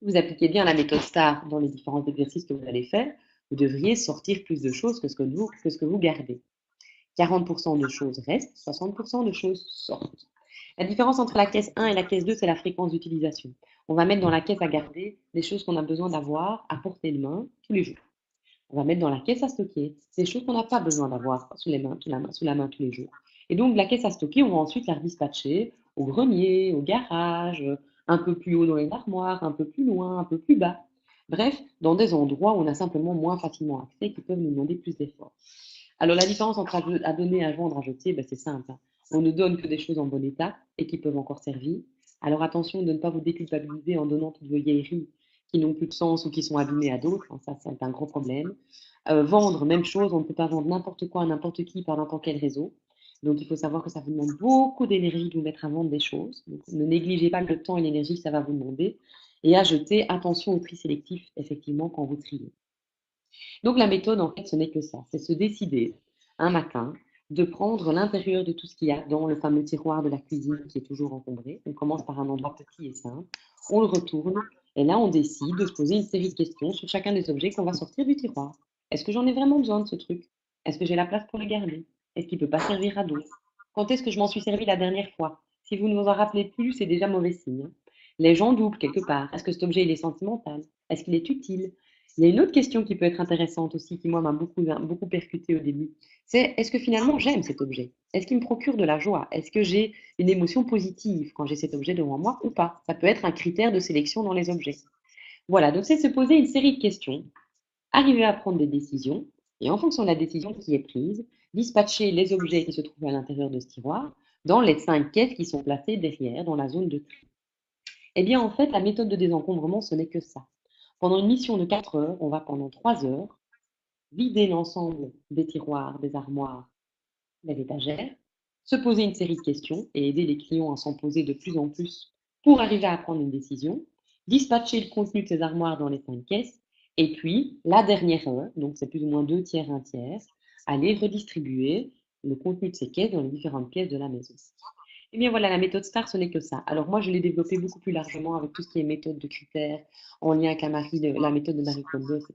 vous appliquez bien la méthode STAR dans les différents exercices que vous allez faire, vous devriez sortir plus de choses que ce que vous gardez. 40% de choses restent, 60% de choses sortent. La différence entre la caisse 1 et la caisse 2, c'est la fréquence d'utilisation. On va mettre dans la caisse à garder des choses qu'on a besoin d'avoir à portée de main tous les jours. On va mettre dans la caisse à stocker des choses qu'on n'a pas besoin d'avoir sous la main tous les jours. Et donc, la caisse à stocker, on va ensuite la dispatcher au grenier, au garage, un peu plus haut dans les armoires, un peu plus loin, un peu plus bas. Bref, dans des endroits où on a simplement moins facilement accès, qui peuvent nous demander plus d'efforts. Alors, la différence entre à donner, à vendre, à jeter, ben, c'est simple, hein. On ne donne que des choses en bon état et qui peuvent encore servir. Alors, attention de ne pas vous déculpabiliser en donnant toutes vos vieilleries qui n'ont plus de sens ou qui sont abîmées à d'autres. Hein, ça, c'est un gros problème. Vendre, même chose, on ne peut pas vendre n'importe quoi à n'importe qui par n'importe quel réseau. Donc, il faut savoir que ça vous demande beaucoup d'énergie de vous mettre à vendre des choses. Donc, ne négligez pas le temps et l'énergie que ça va vous demander. Et à jeter, attention au tri sélectif, effectivement, quand vous triez. Donc la méthode, en fait, ce n'est que ça, c'est se décider un matin de prendre l'intérieur de tout ce qu'il y a dans le fameux tiroir de la cuisine qui est toujours encombré. On commence par un endroit petit et simple, on le retourne, et là on décide de se poser une série de questions sur chacun des objets qu'on va sortir du tiroir. Est-ce que j'en ai vraiment besoin de ce truc? Est-ce que j'ai la place pour le garder? Est-ce qu'il ne peut pas servir à d'autres? Quand est-ce que je m'en suis servi la dernière fois? Si vous ne vous en rappelez plus, c'est déjà mauvais signe, hein. Les gens doublent quelque part. Est-ce que cet objet il est sentimental? Est-ce qu'il est utile? Il y a une autre question qui peut être intéressante aussi, qui moi m'a beaucoup percuté au début. C'est est-ce que finalement j'aime cet objet? Est-ce qu'il me procure de la joie? Est-ce que j'ai une émotion positive quand j'ai cet objet devant moi ou pas? Ça peut être un critère de sélection dans les objets. Voilà, donc c'est se poser une série de questions, arriver à prendre des décisions et en fonction de la décision qui est prise, dispatcher les objets qui se trouvent à l'intérieur de ce tiroir dans les 5 caisses qui sont placées derrière dans la zone de tri. Eh bien, en fait, la méthode de désencombrement, ce n'est que ça. Pendant une mission de 4 heures, on va pendant 3 heures vider l'ensemble des tiroirs, des armoires, des étagères, se poser une série de questions et aider les clients à s'en poser de plus en plus pour arriver à prendre une décision, dispatcher le contenu de ces armoires dans les 5 caisses, et puis la dernière heure, donc c'est plus ou moins 2 tiers, un tiers, aller redistribuer le contenu de ces caisses dans les différentes pièces de la maison. Eh bien voilà, la méthode STAR, ce n'est que ça. Alors moi, je l'ai développée beaucoup plus largement avec tout ce qui est méthode de critères, en lien avec la méthode de Marie Kondo, etc.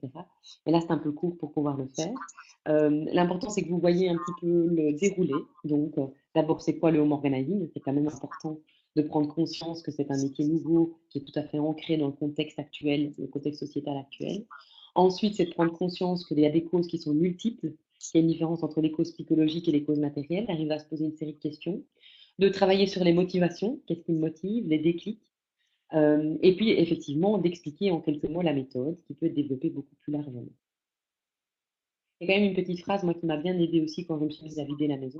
Mais là, c'est un peu court pour pouvoir le faire. L'important, c'est que vous voyez un petit peu le déroulé. Donc, d'abord, c'est quoi le home organizing? C'est quand même important de prendre conscience que c'est un métier nouveau qui est tout à fait ancré dans le contexte actuel, le contexte sociétal actuel. Ensuite, c'est de prendre conscience qu'il y a des causes qui sont multiples qu'il y a une différence entre les causes psychologiques et les causes matérielles, d'arriver à se poser une série de questions, de travailler sur les motivations, qu'est-ce qui me motive, les déclics, et puis effectivement d'expliquer en quelques mots la méthode qui peut être développée beaucoup plus largement. Il y a quand même une petite phrase, moi, qui m'a bien aidée aussi quand je me suis mise à vider la maison,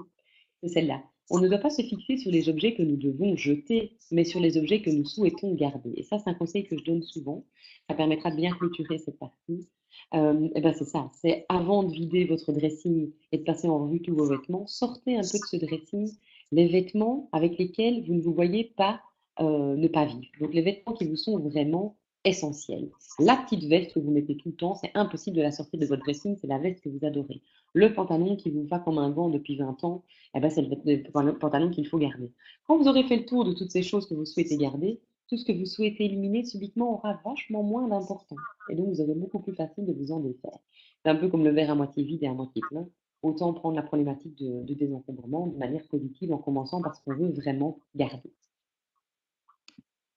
c'est celle-là. On ne doit pas se fixer sur les objets que nous devons jeter, mais sur les objets que nous souhaitons garder. Et ça, c'est un conseil que je donne souvent. Ça permettra de bien clôturer cette partie. Et ben c'est ça, c'est avant de vider votre dressing et de passer en revue tous vos vêtements, sortez un peu de ce dressing les vêtements avec lesquels vous ne vous voyez pas ne pas vivre. Donc les vêtements qui vous sont vraiment essentiels. La petite veste que vous mettez tout le temps, c'est impossible de la sortir de votre dressing, c'est la veste que vous adorez. Le pantalon qui vous va comme un gant depuis 20 ans, eh ben, c'est le pantalon qu'il faut garder. Quand vous aurez fait le tour de toutes ces choses que vous souhaitez garder, tout ce que vous souhaitez éliminer subitement aura vachement moins d'importance. Et donc, vous aurez beaucoup plus facile de vous en défaire. C'est un peu comme le verre à moitié vide et à moitié plein. Autant prendre la problématique de désencombrement de manière positive en commençant par ce qu'on veut vraiment garder.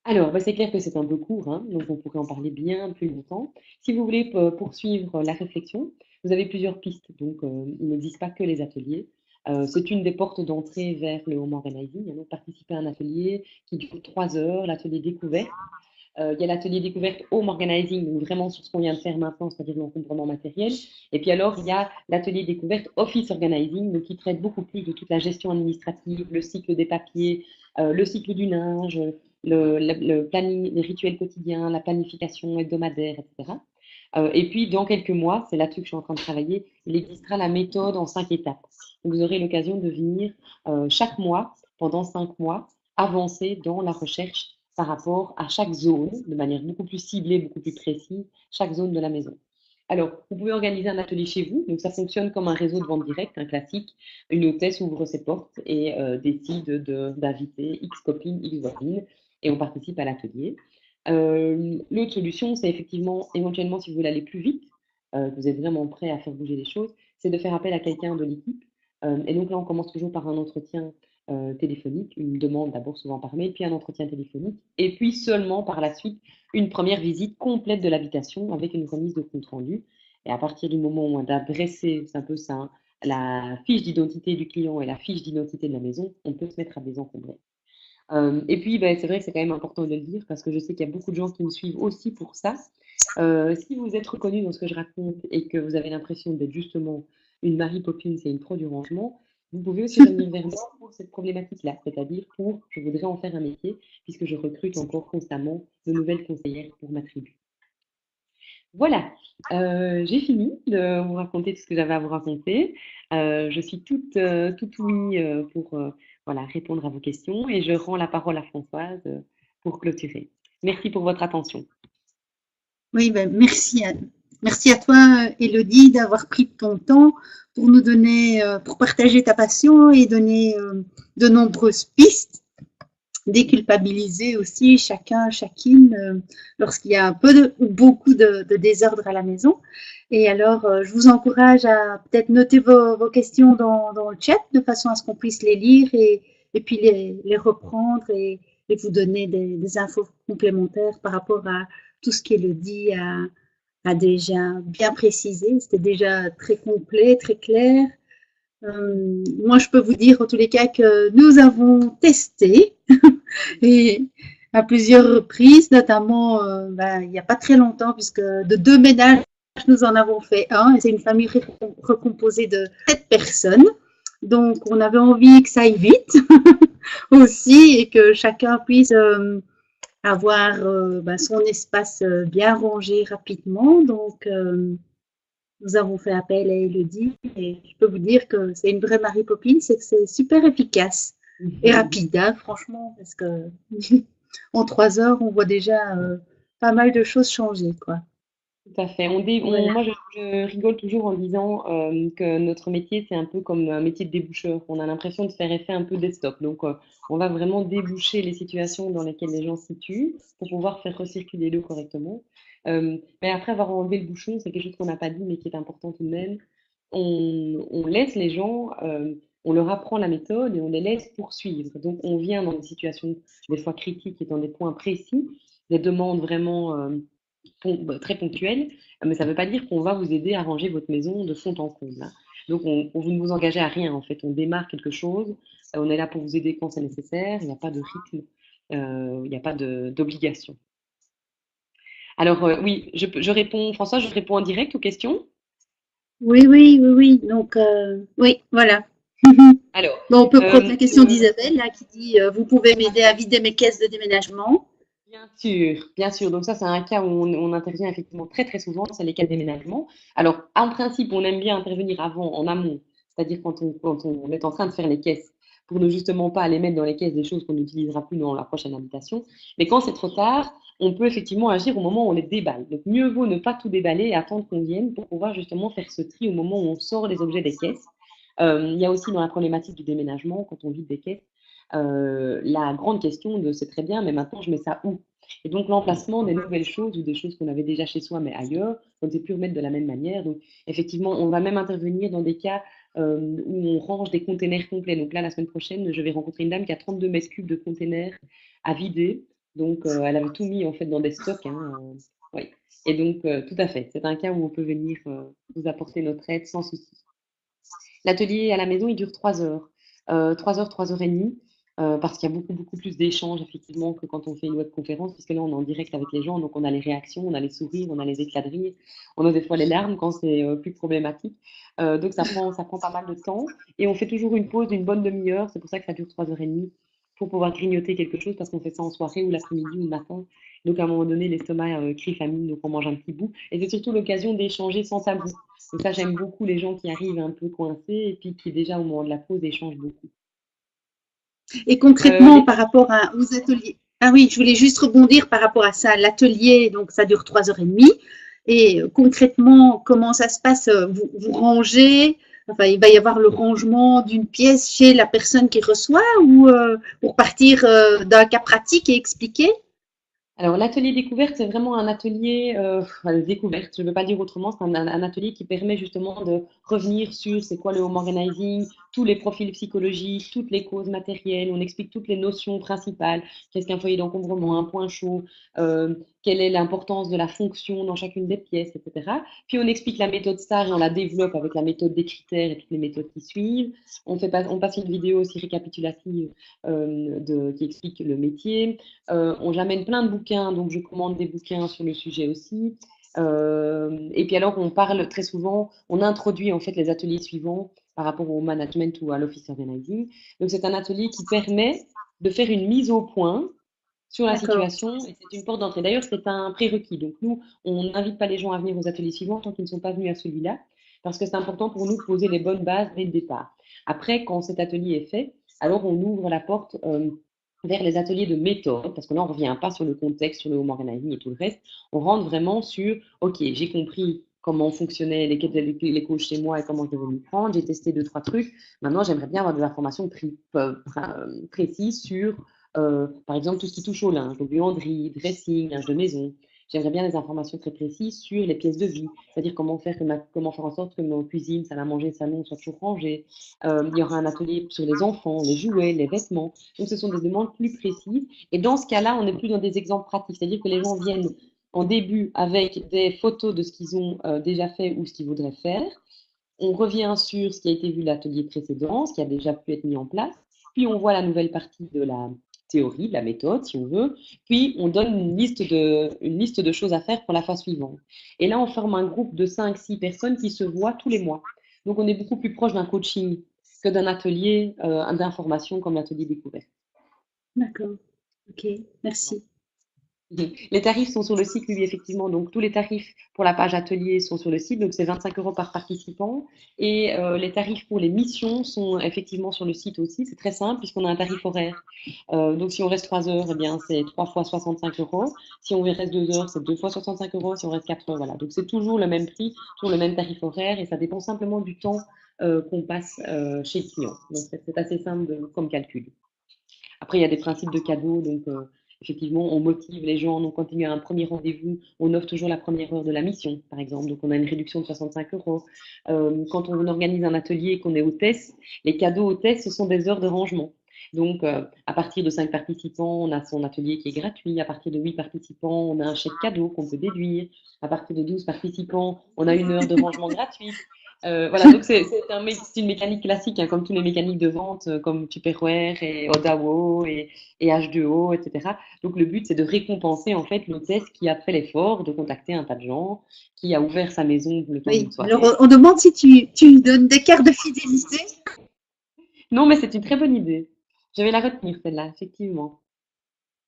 Alors, bah, c'est clair que c'est un peu court, hein, donc on pourrait en parler bien plus longtemps. Si vous voulez poursuivre la réflexion, vous avez plusieurs pistes. Donc, il n'existe pas que les ateliers. C'est une des portes d'entrée vers le home organizing. Donc, participer à un atelier qui dure 3 heures, l'atelier découverte. Il y a l'atelier découverte home organizing, donc vraiment sur ce qu'on vient de faire maintenant, c'est-à-dire l'encombrement matériel. Et puis alors, il y a l'atelier découverte office organizing, donc qui traite beaucoup plus de toute la gestion administrative, le cycle des papiers, le cycle du linge, le planning, les rituels quotidiens, la planification hebdomadaire, etc. Et puis, dans quelques mois, c'est là-dessus que je suis en train de travailler, il existera la méthode en 5 étapes. Donc, vous aurez l'occasion de venir chaque mois, pendant 5 mois, avancer dans la recherche par rapport à chaque zone, de manière beaucoup plus ciblée, beaucoup plus précise, chaque zone de la maison. Alors, vous pouvez organiser un atelier chez vous, donc ça fonctionne comme un réseau de vente directe, un classique. Une hôtesse ouvre ses portes et décide d'inviter X copines, X voisines, et on participe à l'atelier. L'autre solution, c'est effectivement, éventuellement, si vous voulez aller plus vite, que vous êtes vraiment prêt à faire bouger les choses, c'est de faire appel à quelqu'un de l'équipe. Et donc là, on commence toujours par un entretien téléphonique, une demande d'abord souvent par mail, puis un entretien téléphonique, et puis seulement par la suite une première visite complète de l'habitation avec une remise de compte rendu. Et à partir du moment où on a dressé, c'est un peu ça, hein, la fiche d'identité du client et la fiche d'identité de la maison, on peut se mettre à désencombrer. Et puis, ben, c'est vrai que c'est quand même important de le dire parce que je sais qu'il y a beaucoup de gens qui me suivent aussi pour ça. Si vous êtes reconnu dans ce que je raconte et que vous avez l'impression d'être justement une Mary Poppins et une pro du rangement, vous pouvez aussi revenir vers moi pour cette problématique-là, c'est-à-dire pour je voudrais en faire un métier puisque je recrute encore constamment de nouvelles conseillères pour ma tribu. Voilà, j'ai fini de vous raconter tout ce que j'avais à vous raconter. Je suis toute ouïe pour voilà, répondre à vos questions et je rends la parole à Françoise pour clôturer. Merci pour votre attention. Oui, ben merci à toi, Élodie, d'avoir pris ton temps pour nous donner, pour partager ta passion et donner de nombreuses pistes. Déculpabiliser aussi chacun, chacune, lorsqu'il y a un peu ou beaucoup de désordre à la maison. Et alors, je vous encourage à peut-être noter vos questions dans le chat de façon à ce qu'on puisse les lire et puis les reprendre et vous donner des infos complémentaires par rapport à tout ce qu'Élodie a déjà bien précisé. C'était déjà très complet, très clair. Moi, je peux vous dire en tous les cas que nous avons testé et à plusieurs reprises, notamment il n'y a pas très longtemps, puisque de 2 ménages, nous en avons fait un, et c'est une famille recomposée de 7 personnes. Donc, on avait envie que ça aille vite aussi et que chacun puisse avoir son espace bien rangé rapidement. Donc, nous avons fait appel à Élodie et je peux vous dire que c'est une vraie Mary Poppins, c'est que c'est super efficace et rapide, hein, franchement, parce que en 3 heures, on voit déjà pas mal de choses changer, quoi. Tout à fait. Voilà. Moi, je rigole toujours en disant que notre métier, c'est un peu comme un métier de déboucheur. On a l'impression de faire effet un peu des stocks. Donc, on va vraiment déboucher les situations dans lesquelles les gens se situent pour pouvoir faire recirculer l'eau correctement. Mais après avoir enlevé le bouchon, c'est quelque chose qu'on n'a pas dit, mais qui est important tout de même. On laisse les gens, on leur apprend la méthode et on les laisse poursuivre. Donc, on vient dans des situations des fois critiques et dans des points précis, des demandes vraiment très ponctuelles, mais ça ne veut pas dire qu'on va vous aider à ranger votre maison de fond en comble, hein. Donc, vous ne vous engagez à rien, en fait. On démarre quelque chose, on est là pour vous aider quand c'est nécessaire, il n'y a pas de rythme, il n'y a pas d'obligation. Alors, oui, je réponds, François, je réponds en direct aux questions. Oui, oui, oui, oui. Donc, oui, voilà. Alors, Bon, on peut prendre euh, la question d'Isabelle, là, qui dit vous pouvez m'aider à vider mes caisses de déménagement. bien sûr, bien sûr. Donc ça, c'est un cas où on intervient effectivement très très souvent, c'est les cas de déménagement. Alors, en principe, on aime bien intervenir avant, en amont, c'est-à-dire quand on est en train de faire les caisses, pour ne justement pas aller mettre dans les caisses des choses qu'on n'utilisera plus dans la prochaine habitation. Mais quand c'est trop tard, on peut effectivement agir au moment où on les déballe. Donc mieux vaut ne pas tout déballer et attendre qu'on vienne pour pouvoir justement faire ce tri au moment où on sort les objets des caisses. Il y a aussi dans la problématique du déménagement, quand on vide des caisses, la grande question de c'est très bien, mais maintenant je mets ça où? Et donc l'emplacement des nouvelles choses ou des choses qu'on avait déjà chez soi mais ailleurs, on ne sait plus remettre de la même manière. Donc effectivement, on va même intervenir dans des cas où on range des containers complets. Donc là, la semaine prochaine, je vais rencontrer une dame qui a 32 mètres cubes de containers à vider. Donc elle avait tout mis en fait dans des stocks, hein, oui. Et donc tout à fait, c'est un cas où on peut venir vous apporter notre aide sans souci. L'atelier à la maison, il dure 3 heures. 3 heures, 3 heures et demie, parce qu'il y a beaucoup, beaucoup plus d'échanges, effectivement, que quand on fait une webconférence, puisque là, on est en direct avec les gens, donc on a les réactions, on a les sourires, on a les éclats de rire, on a des fois les larmes quand c'est plus problématique. Donc, ça prend pas mal de temps. Et on fait toujours une pause d'une bonne demi-heure, c'est pour ça que ça dure 3 heures et demie, pour pouvoir grignoter quelque chose, parce qu'on fait ça en soirée ou l'après-midi ou le matin. Donc, à un moment donné, l'estomac crie famine, donc on mange un petit bout. Et c'est surtout l'occasion d'échanger sans tabou. Donc ça, j'aime beaucoup les gens qui arrivent un peu coincés et puis qui déjà au moment de la pause échangent beaucoup. Et concrètement, Les par tarifs, rapport aux ateliers. Ah oui, je voulais juste rebondir par rapport à ça. L'atelier, donc ça dure 3 heures et demie. Et concrètement, comment ça se passe? Vous rangez, enfin, il va y avoir le rangement d'une pièce chez la personne qui reçoit ou pour partir d'un cas pratique et expliquer? alors, l'atelier découverte, c'est vraiment un atelier découverte, je ne veux pas dire autrement, c'est un atelier qui permet justement de revenir sur c'est quoi le home organizing, tous les profils psychologiques, toutes les causes matérielles, on explique toutes les notions principales, qu'est-ce qu'un foyer d'encombrement, un point chaud, quelle est l'importance de la fonction dans chacune des pièces, etc. Puis on explique la méthode STAR et on la développe avec la méthode des critères et toutes les méthodes qui suivent. On passe une vidéo aussi récapitulative qui explique le métier. J'amène plein de bouquins, donc je commande des bouquins sur le sujet aussi. Et puis alors, on parle très souvent, on introduit en fait les ateliers suivants par rapport au management ou à l'office organizing. Donc c'est un atelier qui permet de faire une mise au point sur la D'accord. situation et c'est une porte d'entrée. D'ailleurs, c'est un prérequis. Donc nous, on n'invite pas les gens à venir aux ateliers suivants tant qu'ils ne sont pas venus à celui-là, parce que c'est important pour nous de poser les bonnes bases dès le départ. Après, quand cet atelier est fait, alors on ouvre la porte vers les ateliers de méthode, parce que là, on ne revient pas sur le contexte, sur le home organizing et tout le reste. On rentre vraiment sur, OK, j'ai compris comment fonctionnaient les coachs chez moi et comment je devais m'y prendre. J'ai testé 2, 3 trucs. Maintenant, j'aimerais bien avoir des informations précises sur, par exemple, tout ce qui touche au linge, donc buanderie, dressing, linge de maison. J'aimerais bien des informations très précises sur les pièces de vie, c'est-à-dire comment faire en sorte que ma cuisine, salle à manger, salon soit toujours rangé. Il y aura un atelier sur les enfants, les jouets, les vêtements. Donc, ce sont des demandes plus précises. Et dans ce cas-là, on n'est plus dans des exemples pratiques, c'est-à-dire que les gens viennent en début avec des photos de ce qu'ils ont déjà fait ou ce qu'ils voudraient faire. On revient sur ce qui a été vu l'atelier précédent, ce qui a déjà pu être mis en place. Puis on voit la nouvelle partie de la théorie, de la méthode, si on veut. Puis on donne une liste de choses à faire pour la phase suivante. Et là, on forme un groupe de 5, 6 personnes qui se voient tous les mois. Donc on est beaucoup plus proche d'un coaching que d'un atelier d'information comme l'atelier découverte. D'accord. Ok, merci. Les tarifs sont sur le site, oui, effectivement. Donc, tous les tarifs pour la page atelier sont sur le site. Donc, c'est 25 € par participant. Et les tarifs pour les missions sont effectivement sur le site aussi. C'est très simple puisqu'on a un tarif horaire. Donc, si on reste 3 heures, eh bien, c'est 3 fois 65 €. Si on reste 2 heures, c'est 2 fois 65 €. Si on reste 4 heures, voilà. Donc, c'est toujours le même prix, toujours le même tarif horaire. Et ça dépend simplement du temps qu'on passe chez le client. Donc, c'est assez simple comme calcul. Après, il y a des principes de cadeaux, donc effectivement, on motive les gens. Donc, quand il y a un premier rendez-vous, on offre toujours la première heure de la mission, par exemple. Donc, on a une réduction de 65 €. Quand on organise un atelier et qu'on est hôtesse, les cadeaux hôtesse, ce sont des heures de rangement. Donc, à partir de 5 participants, on a son atelier qui est gratuit. À partir de 8 participants, on a un chèque cadeau qu'on peut déduire. À partir de 12 participants, on a une heure de rangement gratuite. Voilà, donc c'est une mécanique classique, hein, comme toutes les mécaniques de vente, comme Tupperware et Odao et H2O, etc. Donc le but, c'est de récompenser en fait l'hôtesse qui a fait l'effort de contacter un tas de gens, qui a ouvert sa maison le temps d'une Oui. Alors, soirée. on demande si tu donnes des cartes de fidélité. Non, mais c'est une très bonne idée. Je vais la retenir, celle-là, effectivement.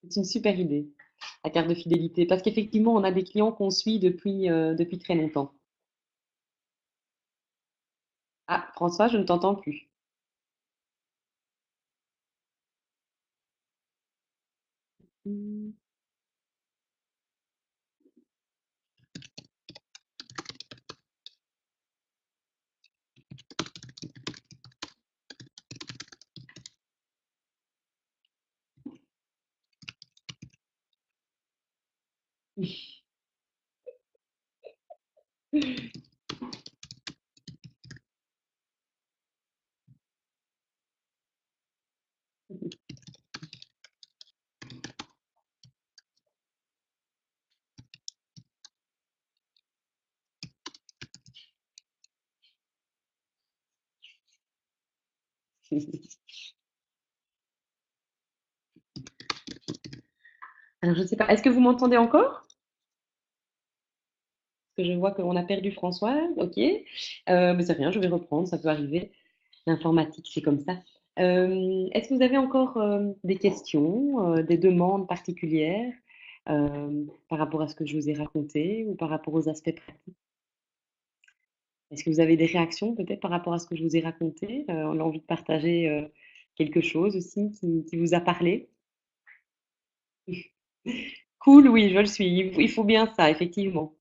C'est une super idée, la carte de fidélité, parce qu'effectivement, on a des clients qu'on suit depuis très longtemps. Ah, François, je ne t'entends plus. Hmm. Alors, je ne sais pas, est-ce que vous m'entendez encore? Parce que je vois qu'on a perdu François. Ok. Mais c'est rien, je vais reprendre, ça peut arriver. L'informatique, c'est comme ça. Est-ce que vous avez encore des questions, des demandes particulières par rapport à ce que je vous ai raconté ou par rapport aux aspects pratiques? Est-ce que vous avez des réactions peut-être par rapport à ce que je vous ai raconté? On a envie de partager quelque chose aussi qui vous a parlé? Cool, oui, je le suis. Il faut bien ça, effectivement.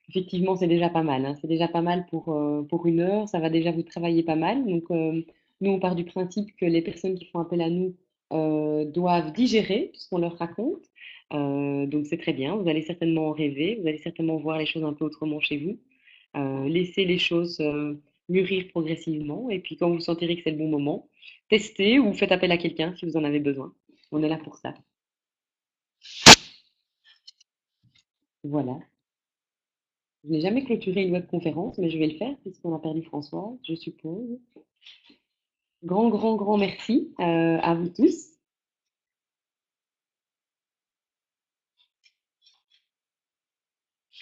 Effectivement, c'est déjà pas mal, hein. C'est déjà pas mal pour 1 heure. Ça va déjà vous travailler pas mal. Donc, nous, on part du principe que les personnes qui font appel à nous doivent digérer tout ce qu'on leur raconte. Donc, c'est très bien. Vous allez certainement en rêver. Vous allez certainement voir les choses un peu autrement chez vous. Laissez les choses mûrir progressivement. Et puis, quand vous sentirez que c'est le bon moment, testez ou faites appel à quelqu'un si vous en avez besoin. On est là pour ça. Voilà. Je n'ai jamais clôturé une webconférence, mais je vais le faire puisqu'on a perdu François, je suppose. Grand, grand, grand merci à vous tous.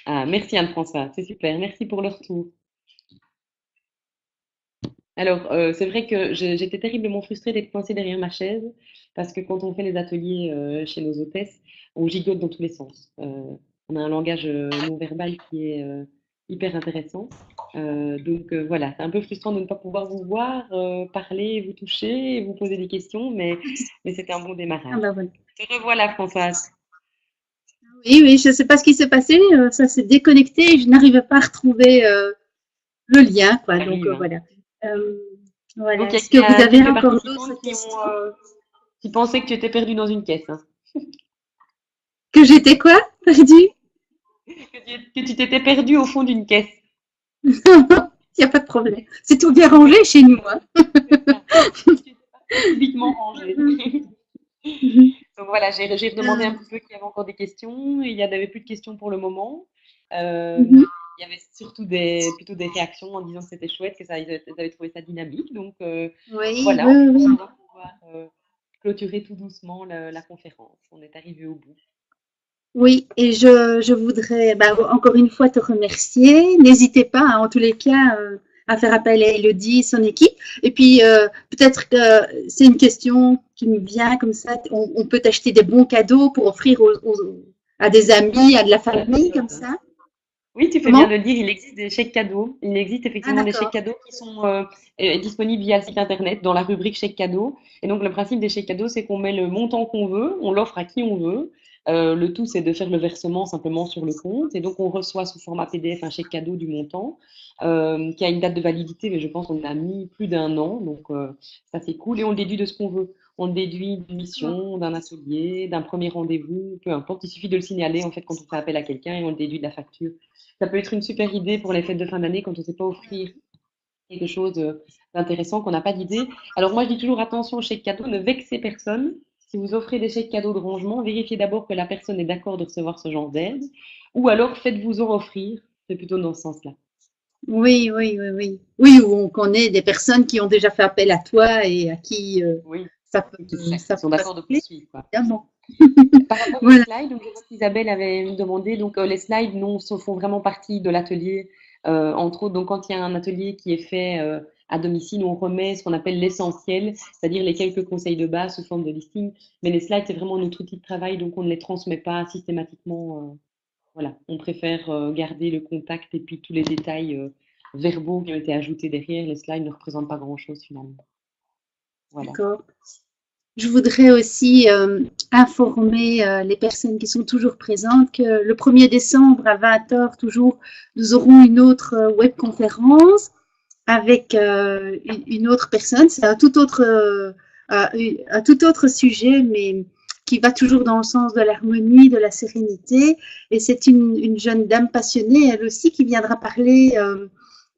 Ah, merci Anne-François, c'est super. Merci pour le retour. Alors, c'est vrai que j'étais terriblement frustrée d'être coincée derrière ma chaise parce que quand on fait les ateliers chez nos hôtesses, on gigote dans tous les sens. On a un langage non verbal qui est hyper intéressant. Donc voilà, c'est un peu frustrant de ne pas pouvoir vous voir, parler, vous toucher, vous poser des questions, mais c'était un bon Ah démarrage. bah voilà. Te revoilà, Françoise. Oui, oui, je ne sais pas ce qui s'est passé. Ça s'est déconnecté et je n'arrivais pas à retrouver le lien, quoi. Ça Donc arrive, hein. voilà. Euh, voilà. Donc Est-ce que il y vous a avez quelques encore d'autres participantes questions? qui pensaient que tu étais perdue dans une caisse, hein. Que j'étais quoi? Perdue? Que tu t'étais perdue au fond d'une caisse. Il n'y a pas de problème. C'est tout bien rangé chez nous, hein. C'est ça. Tu étais partie subitement rangée. Donc voilà, j'ai redemandé un petit peu qu'il y avait encore des questions. Et il n'y avait plus de questions pour le moment. Mhm. Il y avait surtout plutôt des réactions en disant que c'était chouette, que ça, ils avaient trouvé ça dynamique. Donc Oui, voilà, oui, oui. on va pouvoir clôturer tout doucement la conférence. On est arrivé au bout. Oui, et je voudrais bah, encore une fois te remercier. N'hésitez pas, hein, en tous les cas, à faire appel à Elodie et son équipe. Et puis, peut-être que c'est une question qui me vient comme ça. On peut acheter des bons cadeaux pour offrir à des amis, à de la famille, comme ça. Oui, tu fais bien de Comment? le dire, il existe des chèques cadeaux. Il existe Ah, effectivement des chèques d'accord. cadeaux qui sont disponibles via le site internet dans la rubrique chèques cadeaux. Et donc, le principe des chèques cadeaux, c'est qu'on met le montant qu'on veut, on l'offre à qui on veut. Le tout, c'est de faire le versement simplement sur le compte. Et donc, on reçoit sous format PDF un chèque cadeau du montant qui a une date de validité, mais je pense qu'on a mis plus d'1 an. Donc, ça, c'est cool. Et on le déduit de ce qu'on veut. On le déduit d'une mission, d'un atelier, d'un premier rendez-vous, peu importe. Il suffit de le signaler en fait quand on fait appel à quelqu'un et on le déduit de la facture. Ça peut être une super idée pour les fêtes de fin d'année quand on ne sait pas offrir quelque chose d'intéressant qu'on n'a pas d'idée. Alors moi, je dis toujours attention aux chèques cadeaux, ne vexez personne. Si vous offrez des chèques cadeaux de rangement, vérifiez d'abord que la personne est d'accord de recevoir ce genre d'aide, ou alors faites-vous en offrir. C'est plutôt dans ce sens-là. Oui, oui, oui, oui. Oui, où on connaît des personnes qui ont déjà fait appel à toi et à qui Oui, ça qui sont peut d'accord de passer, poursuivre, quoi. évidemment. Par rapport aux Voilà, slides, donc je vois qu'Isabelle avait demandé, donc les slides, non, font vraiment partie de l'atelier, entre autres. Donc quand il y a un atelier qui est fait à domicile, on remet ce qu'on appelle l'essentiel, c'est-à-dire les quelques conseils de base sous forme de listing. Mais les slides, c'est vraiment notre outil de travail, donc on ne les transmet pas systématiquement. Voilà, on préfère garder le contact et puis tous les détails verbaux qui ont été ajoutés derrière. Les slides ne représentent pas grand-chose finalement. Voilà. d'accord. Je voudrais aussi informer les personnes qui sont toujours présentes que le 1er décembre à 20 heures, toujours, nous aurons une autre webconférence avec une autre personne. C'est un tout autre sujet, mais qui va toujours dans le sens de l'harmonie, de la sérénité. Et c'est une jeune dame passionnée, elle aussi, qui viendra parler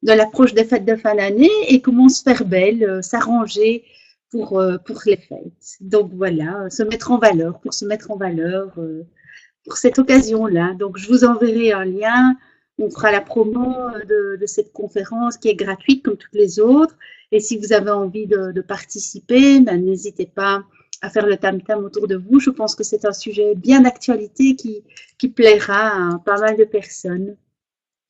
de l'approche des fêtes de fin d'année et comment se faire belle, s'arranger pour les fêtes. Donc voilà, se mettre en valeur, pour se mettre en valeur pour cette occasion-là. Donc je vous enverrai un lien. On fera la promo de cette conférence qui est gratuite comme toutes les autres. Et si vous avez envie de participer, ben, n'hésitez pas à faire le tam-tam autour de vous. Je pense que c'est un sujet bien d'actualité qui plaira à pas mal de personnes.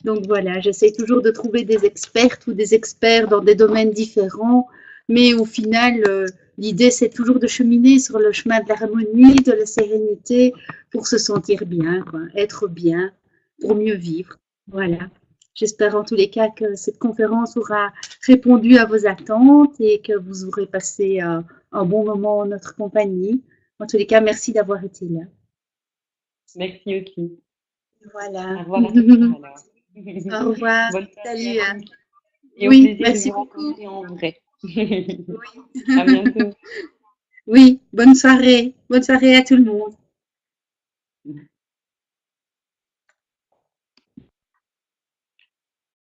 Donc voilà, j'essaie toujours de trouver des expertes ou des experts dans des domaines différents, mais au final, l'idée c'est toujours de cheminer sur le chemin de l'harmonie, de la sérénité, pour se sentir bien, quoi, être bien, pour mieux vivre. Voilà. J'espère en tous les cas que cette conférence aura répondu à vos attentes et que vous aurez passé un bon moment en notre compagnie. En tous les cas, merci d'avoir été là. Merci aussi. Voilà. Au revoir à tout le monde alors. Au revoir. Bonne soirée Salut. à vous et au Oui, plaisir de merci vous beaucoup. rencontrer en vrai. Oui. À bientôt. Oui, bonne soirée. Bonne soirée à tout le monde.